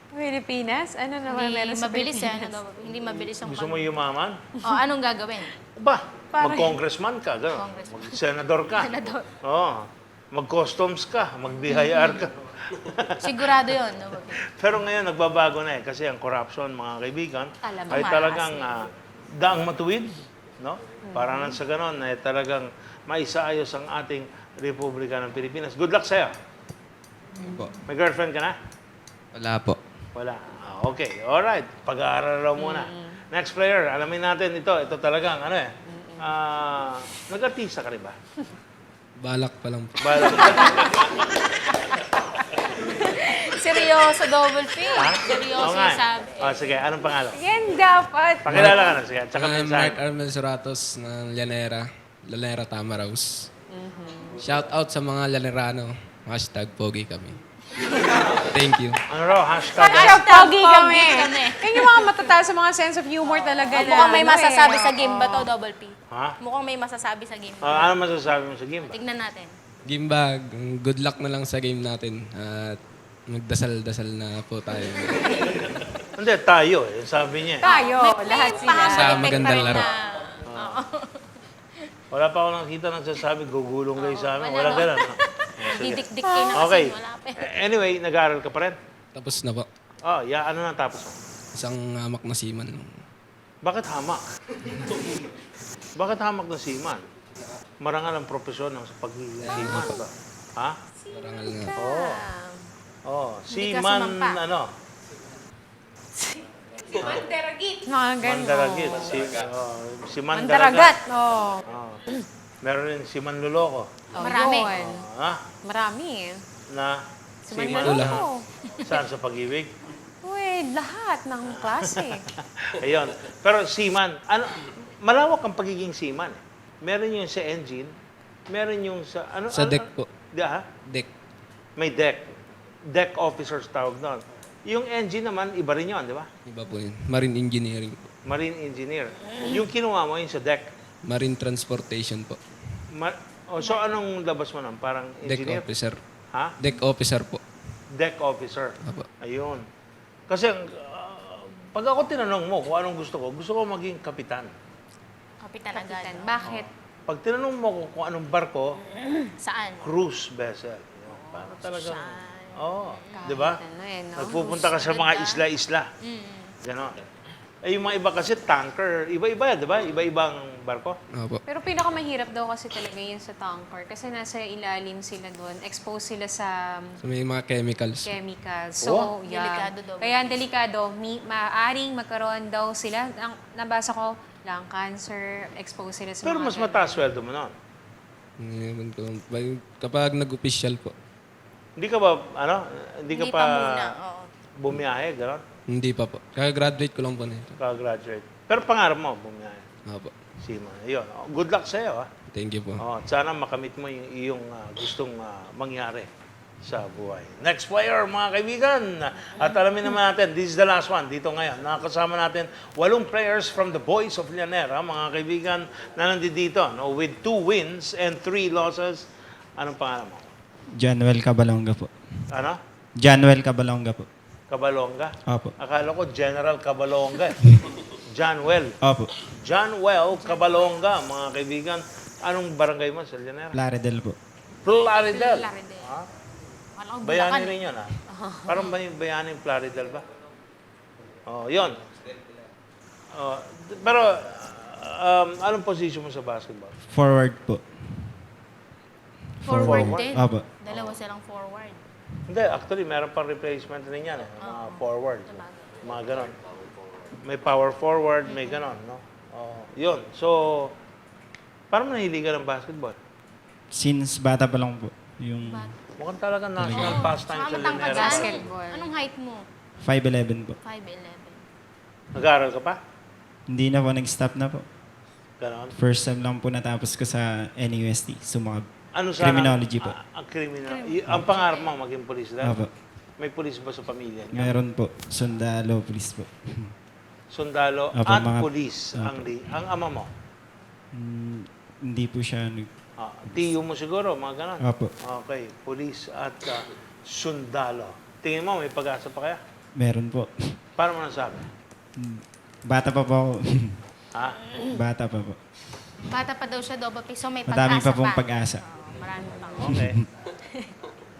Pilipinas? Ano naman meron sa Mabilis Pilipinas? yan. Hindi mabilis ang gusto mo yumaman, anong gagawin? mag-congressman ka, gano'n. Mag-senador ka. Senador. Oo. Mag-customs ka, mag-BIR ka. Sigurado yun. Pero ngayon, nagbabago na kasi ang corruption, mga kaibigan, Talagang ay malakas talagang daang matuwid, no? Para nang sa ganon, ay talagang maisaayos ang ating Republika ng Pilipinas. Good luck sa'yo. Po. May girlfriend ka na? Wala po. Wala. Okay, alright. Pag-aaral raw muna. Next player, alamin natin ito. Ito talagang, nag-artista ka rin ba? Balak pa lang po. Seryoso, double P. Ha? Seryoso Oo nga. yung sabi. Sige, anong pangalan? Yan dapat. Pakilala ka na. Sige, tsaka Mark mensahe. Armel Suratos ng Llanera Tamaraos. Shout out sa mga Llanerano. #pogi kami. Thank you. Ano raw? Hashtag. Pogi kami. kami. Yan yung mga matataas sa mga sense of humor talaga na. Mukhang may masasabi sa game ba to, double P? Ha? Mukhang may masasabi sa game. Ano masasabi mo sa game ba? Tignan natin. Gimbag, good luck na lang sa game natin. At magdasal-dasal na po tayo. Hindi, tayo eh. Sabi niya. Tayo, lahat sila. Sa magandang laro. Wala pa ako nakita nagsasabi, gugulong kayo sa amin. Wala ganun. No? Sige. Didikdik kayo na Okay. kasi malapit. Anyway, nag-aaral ka pa rin? Tapos na po. Ano na tapos mo? Isang hamak na seaman. Bakit hamak? Bakit hamak na seaman? Marangal ang profesyon ng pagiging seaman. Ba? Ha? Marangal nga. Hindi ka Seaman, sumampa. Mga ganun. Mandaragit. Si Mandaragat. Mandaragat. Oh. Meron rin si Manluloko. Marami. Yun. Ha? Marami. Na? Si Si Manloloko. Saan sa pag-ibig? Uy, lahat ng klase. Ayun. Pero seaman, malawak ang pagiging seaman. Meron yung sa engine, meron yung sa... Sa deck po. Deck. May deck. Deck officers tawag doon. Yung engine naman, iba rin yun, di ba? Iba po yun. Marine engineering po. Marine engineer. Yung kinuha mo yun sa deck. Marine transportation po. So anong labas mo nun? Parang Deck engineer? officer. Ha? Deck officer po. Deck officer. Apo. Ayun. Kasi pag ako tinanong mo kung anong gusto ko maging kapitan. Kapitan agad. Kapitan. Bakit? Pag tinanong mo kung anong barko, Saan? cruise vessel. Yun. Para talaga. Di ba? Ano eh, no? Nagpupunta ka sa mga isla-isla. Ganon. Yung mga iba kasi tanker, iba-iba, di ba? Iba-ibang barko. Opo. Pero pinakamahirap daw kasi talaga yun sa tanker. Kasi nasa ilalim sila doon. Exposed sila sa So may mga chemicals. chemicals. So, Delikado daw. Kaya ang delikado, maaaring magkaroon daw sila, nabasa ko, lung cancer, exposed sila sa Pero mga mas ganun. mataas sweldo mo nun. Ngayon ko, kapag nag-official po. Hindi ka ba, hindi ka Hindi pa pa muna. Oo. bumiyahe, gano'n? Hindi pa po. Kaya-graduate ko lang po nito. Ka-graduate. Pero pangarap mo, bumiyahe. Opo. Sima. Ayun. Good luck sa'yo, ha? Thank you po. Sana makamit mo yung iyong gustong mangyari sa buhay. Next player, mga kaibigan. At alamin naman natin, this is the last one. Dito ngayon, nakakasama natin 8 players from the Boys of Llanera, mga kaibigan na nandito, no? With 2 wins and 3 losses. Anong pangalan mo? Januel Cabalonga po. Ano? Januel Cabalonga po. Cabalonga? Opo. Akala ko General Cabalonga. Januel. Opo. Januel Cabalonga, mga kaibigan. Anong barangay mo sa Llanera? Plaridel po. Plaridel. Plaridel. Ha? Akala ko Bayani Bulacan. rin yun, ha? Parang bayani yung Plaridel ba? Oh, yun. Oh, pero, anong position mo sa basketball? Forward po. Forward Forward. din. Apo. Dalawa silang forward. Hindi, actually, meron pang replacement rin yan, eh. Mga forward. Mga ganon. May power forward, may ganon, no? Oh, yun. So, parang nahili ka ng basketball. Since bata pa lang po. Yung Mukhang talaga national pastime sa Saan ka Llanera. Basketball. Anong height mo? 5'11 po. 5'11". Nag-aaral ka pa? Hindi na po, nag-stop na po. Ganon. First time lang po natapos ko sa NUST, Sumakab. Ano sana? Criminology po. Ang pangarap mo, maging polis dahil? Apo. May polis ba sa pamilya niya? Meron po, sundalo, police po. Sundalo Apo, at mga- polis ang ama mo. Hindi po siya Tiyo mo siguro, mga ganon. Apo. Okay, polis at sundalo. Tingin mo, may pag-asa pa kaya? Meron po. Paano mo nasabi? Bata pa po ako. Ha? Bata pa po. Bata pa daw siya, double P. So may pag-asa Madami pa pong pag-asa. Marami pa. Okay.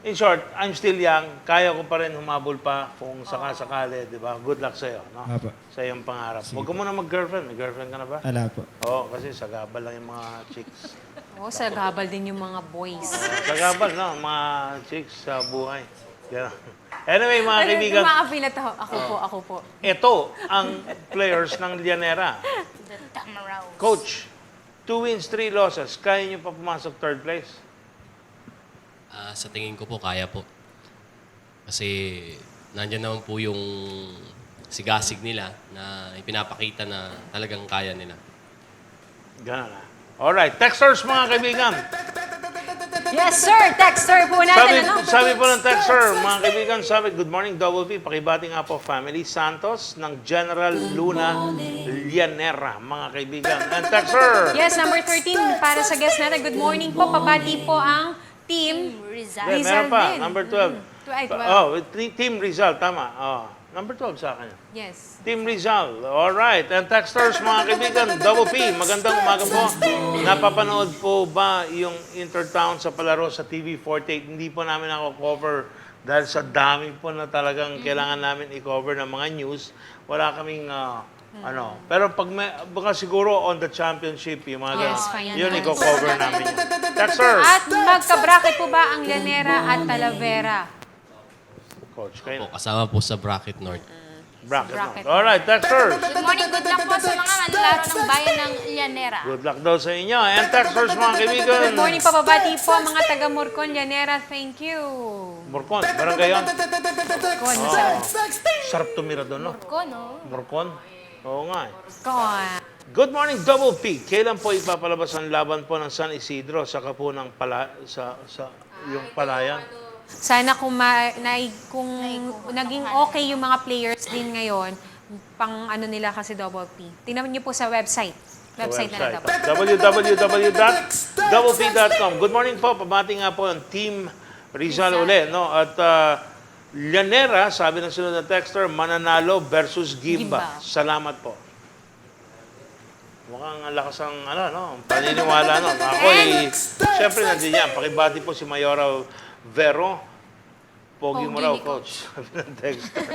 In short, I'm still young. Kaya ko pa rin humabol pa kung sakasakali, di ba? Good luck sa'yo, no? Apo. Sa iyong pangarap. Huwag ka muna mag-girlfriend. May girlfriend ka na ba? Ala po. Oo, kasi sagabal lang yung mga chicks. Oo, sa gabal din yung mga boys. Sagabal, no? Mga chicks sa buhay. Yan. Anyway, mga Ano, kaibigan, Makapila to. Ako po. ito ang players ng Llanera. The Tamaraws. Coach, 2 wins, 3 losses. Kaya niyo pa pumasok third place? Sa tingin ko po, kaya po. Kasi nandyan naman po yung sigasig nila na ipinapakita na talagang kaya nila. Ganun na. Alright, texters mga kaibigan. Yes, sir. Texter po natin. Sabi po ng texter, mga kaibigan, sabi, good morning, Double P. Pakibati nga po, Family Santos ng General Luna Llanera, mga kaibigan. And texter! Yes, number 13 para sa guest natin. Good morning po. Pabati po ang Team Rizal. Hindi, meron pa, din. number 12. 12. Oh, Team Rizal, tama. Oh, number 12 sa akin. Yes. Team Rizal. Alright. And texters, mga kaibigan, Double P, magandang umaga po. Napapanood po ba yung Intertown sa palaro sa TV48? Hindi po namin ako cover dahil sa dami po na talagang kailangan namin i-cover ng mga news. Wala kaming ano. Pero pag may, baka siguro on the championship, yung mga Yes, ganun. fine. Yun, i-cover namin yun. Texters! At magka-bracket po ba ang Llanera at Talavera? Coach, kayo Po, na. kasama po sa Bracket North. Bracket. Alright, texters! Good morning, good luck po sa mga manlalaro ng bayan ng Llanera. Good luck daw sa inyo. And texters, mga kaibigan. Good morning po, babati po mga taga Morcon, Llanera. Thank you. Morcon, barangay yun. Morcon, Sarap tumira doon, no? Ko, no? Morcon? Oo nga. Morcon. Good morning, Double P. Kailan po ipapalabas ang laban po ng San Isidro sa po ng yung palayan? Sana kung, kung naging okay yung mga players din ngayon, pang ano nila kasi Double P. Tingnan niyo po sa website. Website na lang www.doublepc.com. Good morning po. Pabati nga po ang Team Rizal uli. No? At Llanera, sabi ng sunod na texter, Mananalo versus Gimba. Gimba. Salamat po. Mukhang ang lakas ang paniniwala. No? Ako siyempre nandiyan yan. Pakibati po si Mayora Vero. Pogi mo raw, coach. Sabi ng texter.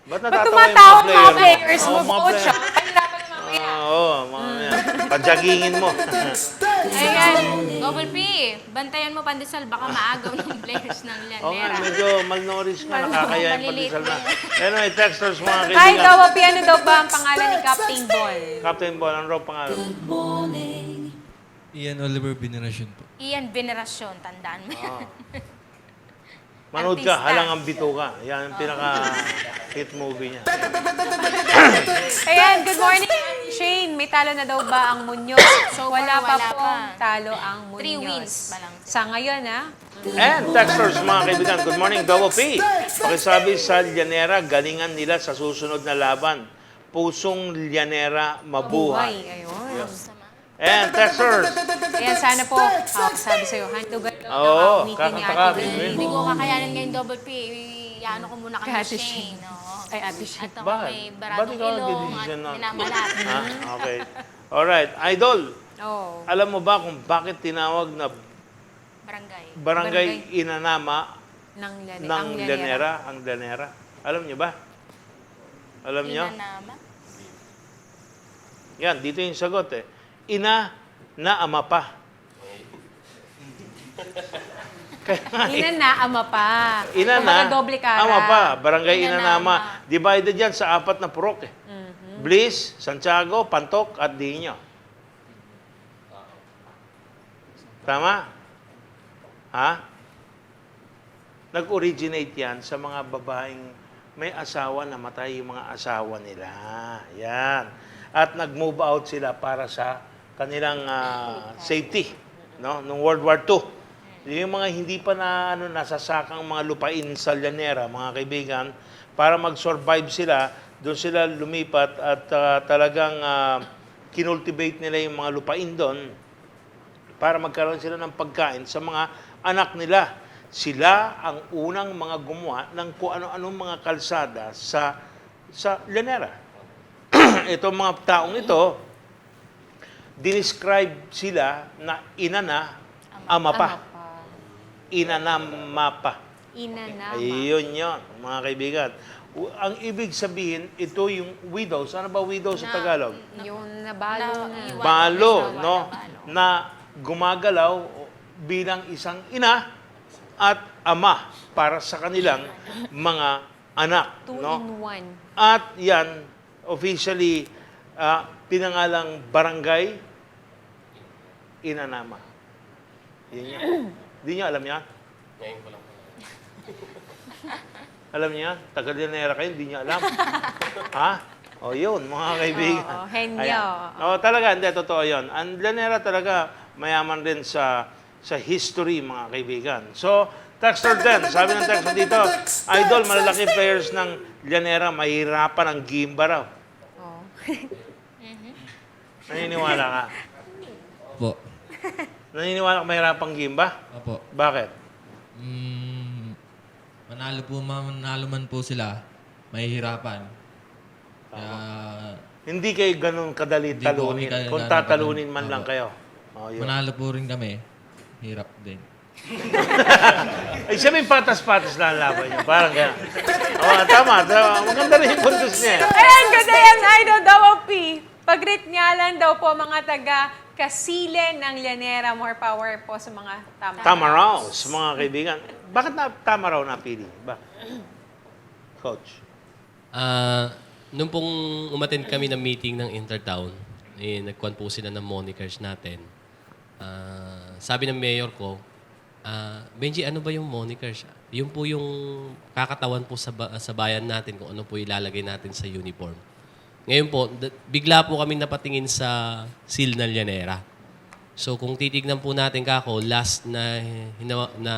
Ba't natatawa tumatawa yung mga players mo, mga coach? player. Oo, mamaya. Padyagingin mo. Ayan, Double P, bantayan mo pandesal, baka maagaw ng players ng Oo nga, Llanera. medyo malnourished na, nakakaya yung Maliliit pandesal na. na. Anyway, texters, mga Hi, kaibigan. Double P. Ano daw ba ang pangalan ni Captain Ball? Captain Ball, ano raw pangalan? Ian Oliver Veneracion po. Ian Veneracion, tandaan mo yan. Manood ka, Artista. Halang ang Bituka. Yan ang pinaka-hit movie niya. Ayan, good morning, Shane. May talo na daw ba ang Muñoz? So wala far, pa wala pong pa. talo ang 3 Muñoz. wins pa lang. Sa ngayon, ha? And texters, mga kaibigan, good morning, Double P. Pakisabi sa Llanera, galingan nila sa susunod na laban. Pusong Llanera, mabuhay. Ayun. And texters, Ayan, sana po, sabi sa'yo, handugan lang Oo, ang meeting ni kakataka, Ate Bidwin. Hindi ko kakayanin ngayon Double P. Iano ko muna kay Ate Shane. Shane. Oo. Ay, Ate Shane. At ako Bakit? may Ba't baradong ikaw ilong at nagdidesisyon nun? minamalat. Okay. Alright, Idol, Oh. alam mo ba kung bakit tinawag na Barangay. Barangay Inanama ng Llanera. Ang Llanera. Alam niyo ba? Alam niyo? Inanama. Yan, dito yung sagot eh. Ina na ama pa. Ina na, ama pa. Ina Kumbaga, na, doble kara. ama pa. Barangay Inanama. Inanama. Divided yan sa 4 na purok eh. Bliss, Santiago, Pantok, at Diño. Tama? Ha? Nag-originate yan sa mga babaeng may asawa na matay yung mga asawa nila. Yan. At nag-move out sila para sa kanilang safety. No? Noong World War II. Yung mga hindi pa na nasasakang mga lupain sa Llanera, mga kaibigan, para mag-survive sila, doon sila lumipat at talagang kinultivate nila yung mga lupain doon para magkaroon sila ng pagkain sa mga anak nila. Sila ang unang mga gumawa ng kung ano-anong mga kalsada sa Llanera. Itong mga taong ito, dinescribe sila na ina na, ama pa. Ina na, mapa. Inanama. Ayun yun, mga kaibigan. Ang ibig sabihin, ito yung widows. Ano ba widows sa Tagalog? Yung nabalo na. Balo, no? Na gumagalaw bilang isang ina at ama para sa kanilang mga anak. Two No? in one. At yan, officially, pinangalang Barangay Inanama. Yun yan. Hindi niyo alam yan? Ngayon ko lang. Alam niyo yan? Taga-Llanera kayo, hindi niyo alam. Ha? O yun, mga kaibigan. Oo, henyo. Ayan. O talaga, hindi, totoo yun. Ang Llanera talaga mayaman din sa history, mga kaibigan. So, Texter din, sabi ng Texter dito, Idol, malalaki players ng Llanera, mahirapan ang Gimba raw. Oh. Naniniwala ka? Po. Naniniwala ka mahirapang Gimba? Opo. Bakit? Manalo man po sila, mahihirapan. Kaya, Hindi kayo ganun kadali Hindi po talunin. kami Kung ganun tatalunin man kadali. lang kayo. O, yun. manalo po rin kami, hirap din. Ay, sabihin patas-patas na ang laban niyo. Parang gano'n. Tama. Maganda rin yung puntos niya. Ayan, good day, ang Idol Double P. Pag-rate nga lang daw po mga taga Kasile ng Llanera. More power po sa mga tama. Tama raw, sa mga kaibigan. Bakit tama raw napili? Bakit? Coach. Nung pong umattend kami ng meeting ng Intertown, nagkuhan po sila ng monikers natin. Sabi ng mayor ko, Benji, ano ba yung monikers? Yun po yung kakatawan po sa bayan natin kung ano po ilalagay natin sa uniform. Ngayon po, bigla po kami napatingin sa seal ng Llanera. So kung titignan po natin kako, last na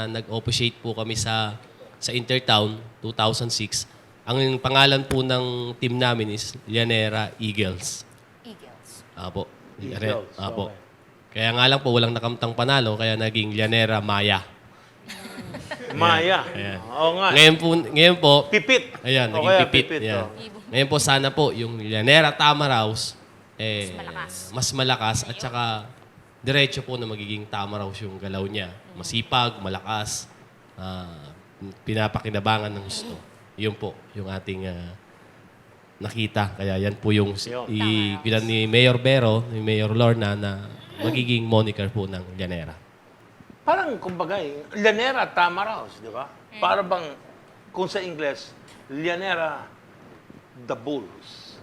nag-officiate po kami sa Intertown 2006, ang pangalan po ng team namin is Llanera Eagles. Eagles. Apo. Eagles, Apo. okay. Kaya nga lang po, walang nakamtang panalo, kaya naging Llanera Maya. Maya. Ayan. Oo nga. Ngayon po, Pipit. ayan, O naging kaya pipit. Yan. oh. Ngayon po, sana po, yung Llanera Tamaraws, Mas malakas. mas malakas at saka diretso po na magiging Tamaraws yung galaw niya. Masipag, malakas, pinapakinabangan ng gusto. Yun po, yung ating nakita. Kaya yan po yung bilang ni Mayor Bero, ni Mayor Lorna na magiging moniker po ng Llanera. Parang, kumbaga, Llanera Tamaraws, di ba? Para bang, kung sa Ingles, Llanera the Bulls.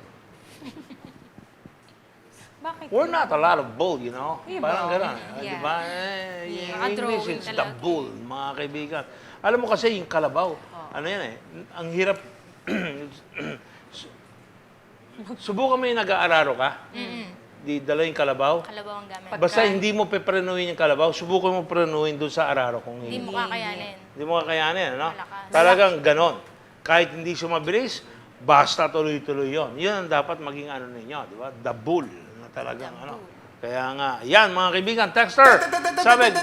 Bakit? We're not a lot of bull, you know? Diba? Parang gano'n. Yeah. Di ba? In English, it's the bull, mga kaibigan. Alam mo kasi yung kalabaw, ano yan eh, ang hirap. Subukan mo yung nag-aararo ka. Di dala yung kalabaw. Kalabaw ang gamit. Basta hindi mo peprenuhin yung kalabaw, subukan mo prenuhin doon sa araro kung Hindi hindi. mo kakayanin. Hindi mo kakayanin, no? Malakas. Talagang ganon. Kahit hindi siya mabilis, basta tuloy-tuloy yon. Yun ang dapat maging ano ninyo, di ba? The bull. Na talagang ano. Kaya nga, yan mga kaibigan, texter, sabi,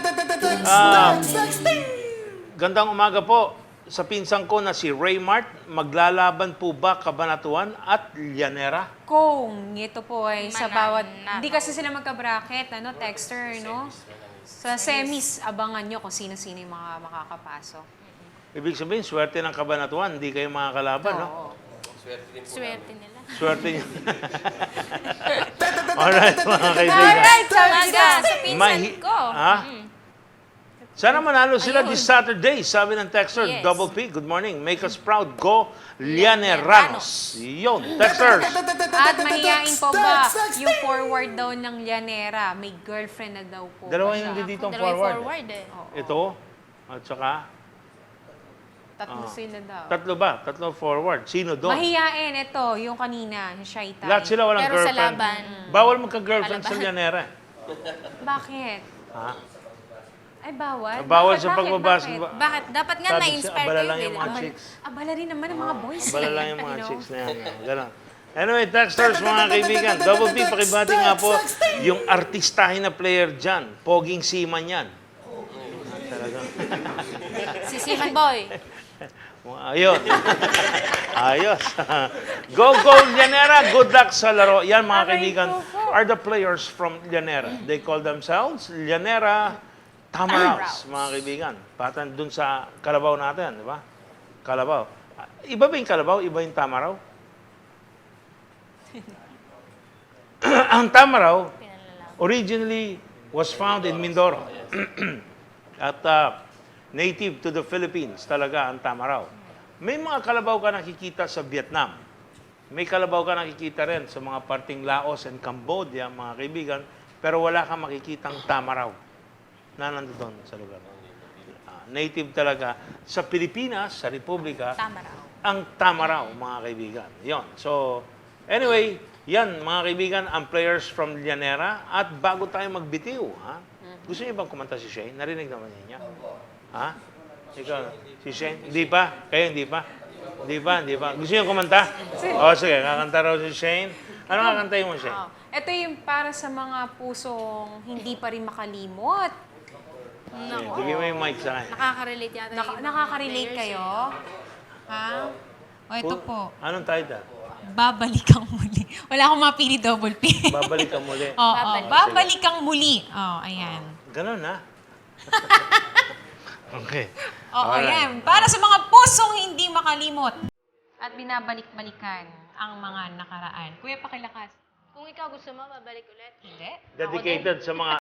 gandang umaga po sa pinsang ko na si Raymart, maglalaban po ba Cabanatuan at Llanera? Kung ito po ay sa bawat... Mananalo. Hindi kasi sila magka-bracket, ano, texter, no? Sa semis, abangan nyo kung sino-sino yung mga makakapasok. Ibig sabihin, swerte ng Cabanatuan, hindi kayo makakalaban, no? Oo. Swerte nila. Swerte niyo. Alright, mga kaibigan. Alright, sabi Talaga, sa pinsan Mahi- ko. Ha? Sana manalo sila Ayun. this Saturday, sabi ng texter, Yes. Double P, good morning. Make us proud, go Llaneranos. Yun, texters. At mahihain po ba yung forward daw ng Llanera? May girlfriend na daw po Dalawa ba yung siya? nandito ang Dalawang forward. forward eh. Ito, at saka, Tatlo sila daw. tatlo ba? Tatlo forward. Sino doon? Mahihain, ito, yung kanina, yung shy type. Lahat sila walang Pero sa girlfriend. laban. Bawal magka-girlfriend sa Palaban. Llanera. Bakit? Ha? Ay, bawal? Bawal Bakit? sa Bakit? pagbabasketball. Bakit? Dapat nga Sabi siya, na-inspire abala kayo. lang yung mga Abala- chicks. Abala rin naman ng mga boys. Abala lang yung You mga know? chicks na yan. Ganon. Anyway, texters, mga kaibigan, Double P, pakibati nga po yung artistahin na player dyan. Poging Seaman yan. Talaga. Si Seaman Boy. Ayun. Ayos. Go, go, Llanera. Good luck sa laro. Yan, mga kaibigan, are the players from Llanera. They call themselves Llanera Tamaraws, mga kaibigan. Patan dun sa Kalabaw natin, di ba? Kalabaw. Iba ba yung Kalabaw? Iba yung Tamaraw? Ang Tamaraw originally was found in Mindoro. At native to the Philippines talaga ang Tamaraw. May mga kalabaw ka nakikita sa Vietnam. May kalabaw ka nakikita rin sa mga parting Laos and Cambodia, mga kaibigan, pero wala kang makikitang Tamaraw na nandoon sa lugar. Native talaga sa Pilipinas, sa Republika, Tamaraw. ang Tamaraw, mga kaibigan. Yon. So, anyway, yan, mga kaibigan, ang players from Llanera. At bago tayo magbitiw, ha? Gusto niyo bang kumanta si Shane? Narinig naman niya. Ha? Ikaw, si Shane? Hindi pa? Kayo hindi pa? Hindi pa, hindi pa. Gusto niyo kumanta? O, sige, kakanta raw si Shane. Ano kakantayin mo, Shane? Oh, ito yung para sa mga pusong hindi pa rin makalimot. Sige, bigyan mo yung mic sa akin. Nakaka-relate yata yung mga Nakaka-relate players kayo? Ha? O, ito po. Anong title? Babalikan muli. Wala akong mapili double P. Babalik ka muli. Oo, babalikan muli. Oh, ayan. Ganun, ha? Okay. Oo, Alright. ayan. Para sa mga pusong hindi makalimot. At binabalik-balikan ang mga nakaraan. Kuya, pakilakas. Kung ikaw gusto mo, babalik ulit. Hindi. Dedicated sa mga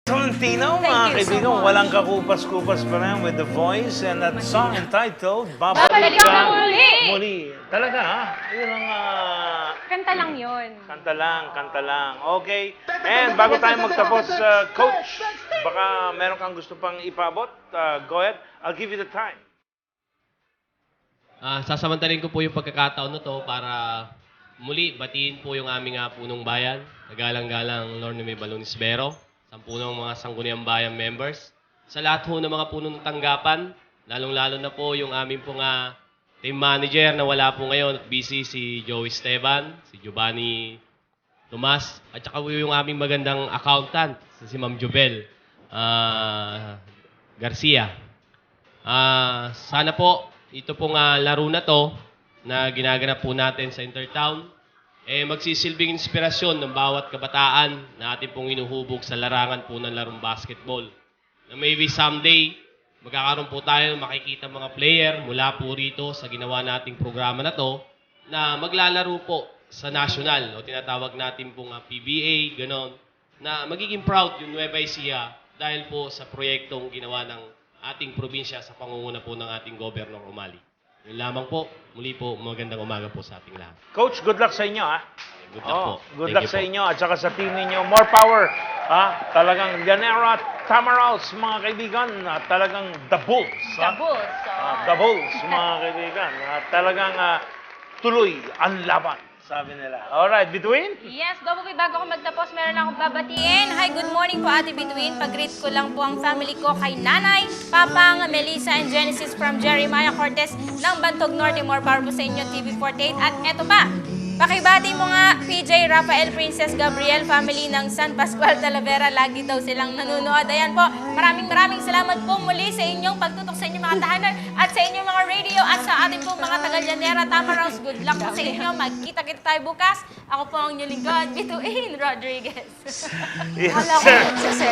Tolentino, mga Thank you so kaibigan, much. walang kakupas-kupas pa rin with the voice and that song entitled Babalik Babalik Ka Ka Muli. Muli. Talaga, ha? Yun ang Kanta lang yun. kanta lang. Okay. And bago tayo magtapos, Coach, baka meron kang gusto pang ipabot. Go ahead. I'll give you the time. Sasamantalin ko po yung pagkakataon na to para muli batiin po yung aming punong bayan. Nagalang-galang Lord May Balonisbero, sa punong mga Sangguniang Bayan members. Sa lahat po ng mga punong tanggapan, lalong-lalo na po yung aming pong team manager na wala po ngayon at busy, si Joey Esteban, si Giovanni Tomas, at saka po yung aming magandang accountant, si Ma'am Jubel Garcia. Sana po, ito pong laro na to na ginaganap po natin sa Intertown, magsisilbing inspirasyon ng bawat kabataan na ating pong inuhubog sa larangan po ng larong basketball. Na maybe someday, magkakaroon po tayo makikita mga player mula po rito sa ginawa nating programa na to na maglalaro po sa national o tinatawag natin pong PBA, ganon, na magiging proud yung Nueva Ecija dahil po sa proyektong ginawa ng ating probinsya sa pangunguna po ng ating Governor Umali. Yun lamang po. Muli po, magandang umaga po sa ating lahat. Coach, good luck sa inyo, ha? Good luck po. Good Thank luck you sa po. inyo at saka sa team ninyo. More power. Talagang Llanera Tamaraws, mga kaibigan. Talagang the Bulls. The Bulls. The Bulls, mga kaibigan. Talagang tuloy ang laban, sabi nila. Alright, Between? Yes, Double P, bago ako magtapos, meron akong babatiin. Hi, good morning po, Ate Between. Pag-greet ko lang po ang family ko kay Nanay, Papang, Melissa, and Genesis from Jeremiah Cortez ng Bantog Norte. More power po sa inyo, TV48. At eto pa, pakibati mo nga, PJ, Rafael, Princess, Gabriel, family ng San Pascual, Talavera. Lagi daw silang nanonood. Ayan po, maraming salamat po muli sa inyong pagtutok sa inyong mga tahanan at sa inyong mga radio at sa ating po mga taga-Llanera Tamaraws. Good luck po sa inyo. Magkita-kita tayo bukas. Ako po ang inyong lingkod, Between Rodriguez. Yes, Wala ko sir.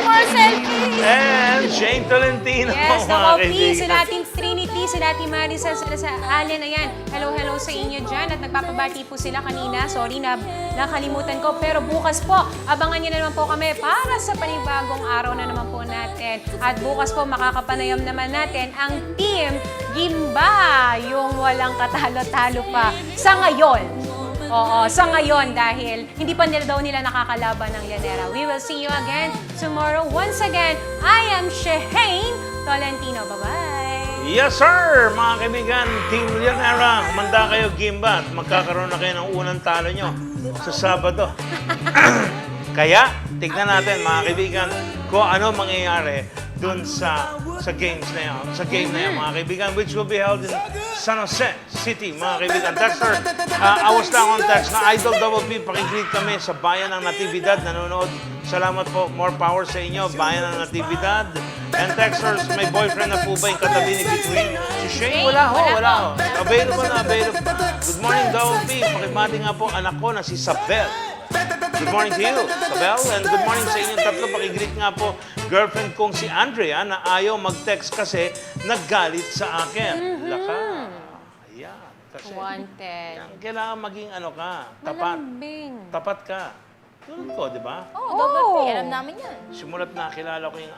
More selfies! And Shane Tolentino, Yes, mga Double P, kaibigan. sila ating Trinity, sila ating Maricel, sila sa Allen, ayan. Hello sa inyo dyan at nagpapabati po sila kanina. Sorry na nakalimutan ko. Pero bukas po, abangan nyo na naman po kami para sa panibagong araw na naman po natin. At bukas po, makakapanayam naman natin ang Team Gimba, yung walang katalo-talo pa sa ngayon. Oo, sa ngayon dahil hindi pa daw nila nakakalaban ng Llanera. We will see you again tomorrow. Once again, I am Shane Tolentino. Bye-bye! Yes, sir! Mga kaibigan, Team Llanera, humanda kayo, Gimba, at magkakaroon na kayo ng unang talo nyo sa Sabado. Kaya, tignan natin, mga kaibigan, kung ano mangyayari dun sa games na yan. Sa game na yan, mga kaibigan, which will be held in San Jose City, mga kaibigan. Texter, awas lang akong text na Idol Double P, pakigreet kami sa Bayan ng Natividad, nanonood. Salamat po, more power sa inyo, Bayan ng Natividad. And Texters, may boyfriend na po ba yung katabi ni Between? Si Shane, wala ho. Available na. Good morning, Double P. Pakibati nga po anak ko na si Sabel. Good morning to you, Sabel. And good morning sa inyong tatlo. Pakigreet nga po girlfriend kong si Andrea na ayaw mag-text kasi naggalit sa akin. Laka. Ayan. Kasi Wanted. kailangan maging tapat. Malambing. Tapat ka. Tulad ko, di ba? Oh, Double P, alam namin yan. Simulat nakilala ko yung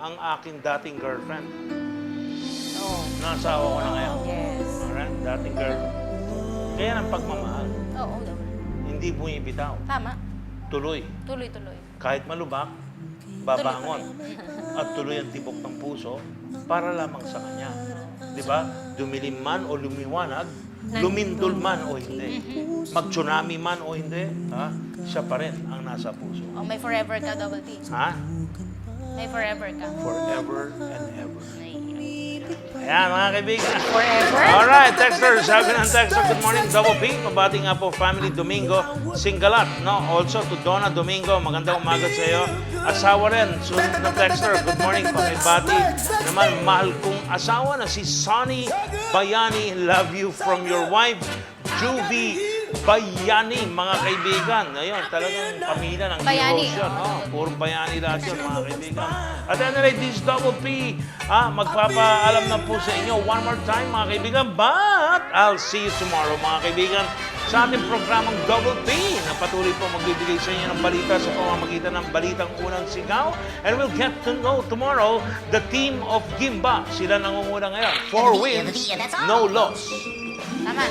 ang aking dating girlfriend. Oh, Nasawa ko na ngayon. yes. Alright? Dating girlfriend. Kaya ng pagmamahal, Oo, Double P. hindi bumibitaw. Tama. Tuloy. Tuloy-tuloy. Kahit malubak, babangon. At tuloy ang tibok ng puso para lamang sa kanya. Di ba? Dumilim man o lumiwanag, lumindol man o hindi. Mag-tsunami man o hindi, siya pa rin ang nasa puso. Oh, may forever ka, Double P. Ha? May forever ka. Forever and ever. Ayan, mga kaibigan. Forever? Alright, texters. Sabi ng texter, good morning, Double P. Mabati nga po, family Domingo, Singalat. No? Also to Donna Domingo, magandang umaga sa iyo. Asawa rin, sunod na texter, good morning, pakibati. Naman, mahal kong asawa na si Sonny Bayani. Love you from your wife, Juvie Bayani, mga kaibigan. Ayun, talagang pamilya ng Bayani. heroes yun. Puro Bayani lahat yun, mga kaibigan. At anyway, this is Double P. Magpapaalam na po sa inyo one more time, mga kaibigan. But I'll see you tomorrow, mga kaibigan, sa ating programang Double P. na patuloy po magbibigay sa inyo ng balita sa pamamagitan ng Balitang Unang Sigaw. And we'll get to know tomorrow the team of Gimba. Sila nangunguna ngayon. 4 wins, no loss. Tama.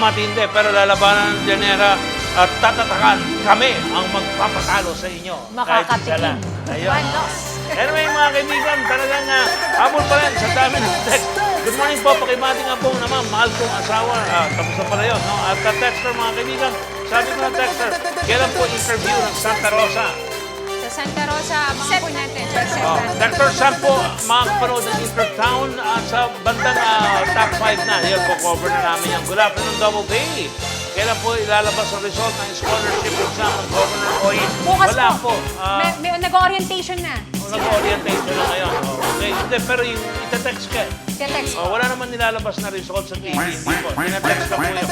Matindi, pero lalabanan ng Llanera at tatatakan kami ang magpapatalo sa inyo. Kahit isa lang. Ayun. One loss. Anyway, mga kaibigan, talagang habol pa rin sa dami ng text. Good morning po, pakibati nga po naman, mahal kong asawa. Tapos na pala yun, no? At texter, mga kaibigan, sabi ko ng texter, kailan po interview ng Santa Rosa? Sa Santa Rosa, abangan po natin. Texter, saan po makakapanood ng Intertown at sa bandang top 5 na? Yan, cover na namin yan. Good afternoon, Double B. Kailan po ilalabas ang result ng scholarship exam ng Governor Oy? Bukas Wala po. May nag-orientation na. Nag-orientation na ngayon. Okay. Hindi, pero yung itetext ka. Text. Wala naman nilalabas na result sa TV. Hindi po. Tinatext ka po yun.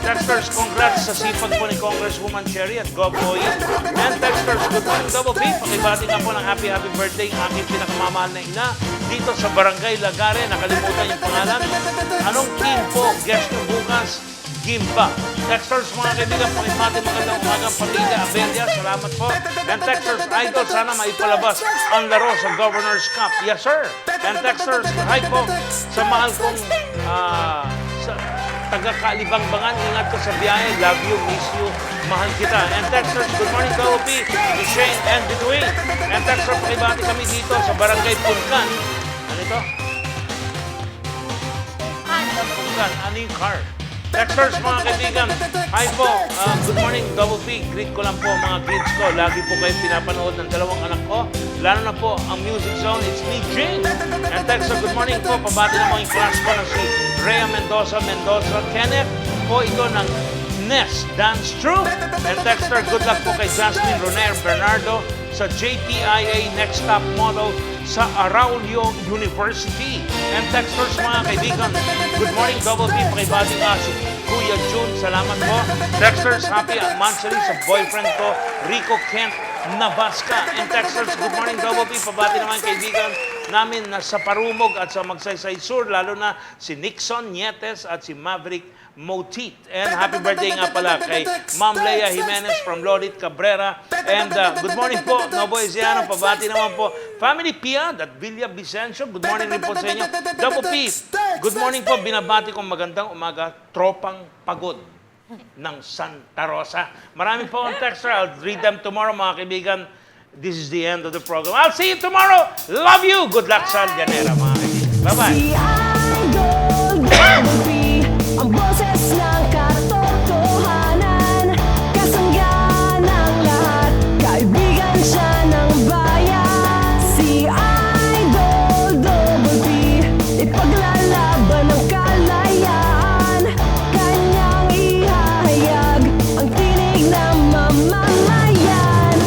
Texters, congrats sa sipag po ni Congresswoman Cherry at Gov. Oy. And texters, good morning, Double B. Pakibati nga po ng happy birthday ang aking pinakamamahal na ina dito sa Barangay Lagare. Nakalimutan yung pangalan. Anong team po? Guest nyo bukas? Gimba. Texters, mga kaibigan, pakibati magandang umagang pamilya. Abelia, salamat po. And Texters, idol, sana maipalabas ang laro sa Governor's Cup. Yes, sir. And Texters, hi po sa mahal kong sa taga-Kalibangbangan. Ingat ka sa biyahe. Love you, miss you, mahal kita. And Texters, good morning, Kaopi, Shane, and Between. And Texters, pakibati kami dito sa Barangay Pulkan. Ano ito? Pulkan, ano yung car? Texters, mga kaibigan, hi po, good morning, Double P. Greet ko lang po mga kids ko. Lagi po kayo pinapanood ng dalawang anak ko. Lalo na po ang Music Zone, it's me, Jane. And Texter, good morning po. Pabati naman yung class ko na si Rhea Mendoza, Kenneth po ito ng Nest Dance Troupe. And Texter, good luck po kay Jasmine Roner Bernardo sa JTIA Next Stop Model sa Araulio University. And Texters, mga kaibigan, good morning, Double P. Pakibati nga si Kuya June, salamat po. Texters, happy monthly sa boyfriend ko, Rico Kent Nabasca. And Texters, good morning, Double P. Pabati naman kaibigan namin na sa Parumog at sa Magsaysay Sur, lalo na si Nixon Nietes at si Maverick Motit. And happy birthday nga pala kay Ma'am Leia Jimenez from Lorit Cabrera. And good morning po, Novo Eziano. Pabati naman po Family Piad at Villa Vicencio. Good morning rin po sa inyo. Double P, good morning po. Binabati kong magandang umaga, Tropang Pagod ng Santa Rosa. Marami po ang texter. I'll read them tomorrow, mga kaibigan. This is the end of the program. I'll see you tomorrow. Love you. Good luck sa Llanera, mga kaibigan. Bye-bye. Ang boses ng katotohanan, kasangga ng lahat, kaibigan siya ng bayan. Si Idol Double P, ipaglalaban ng kalayaan, kanyang ihahayag ang tinig ng mamamayan.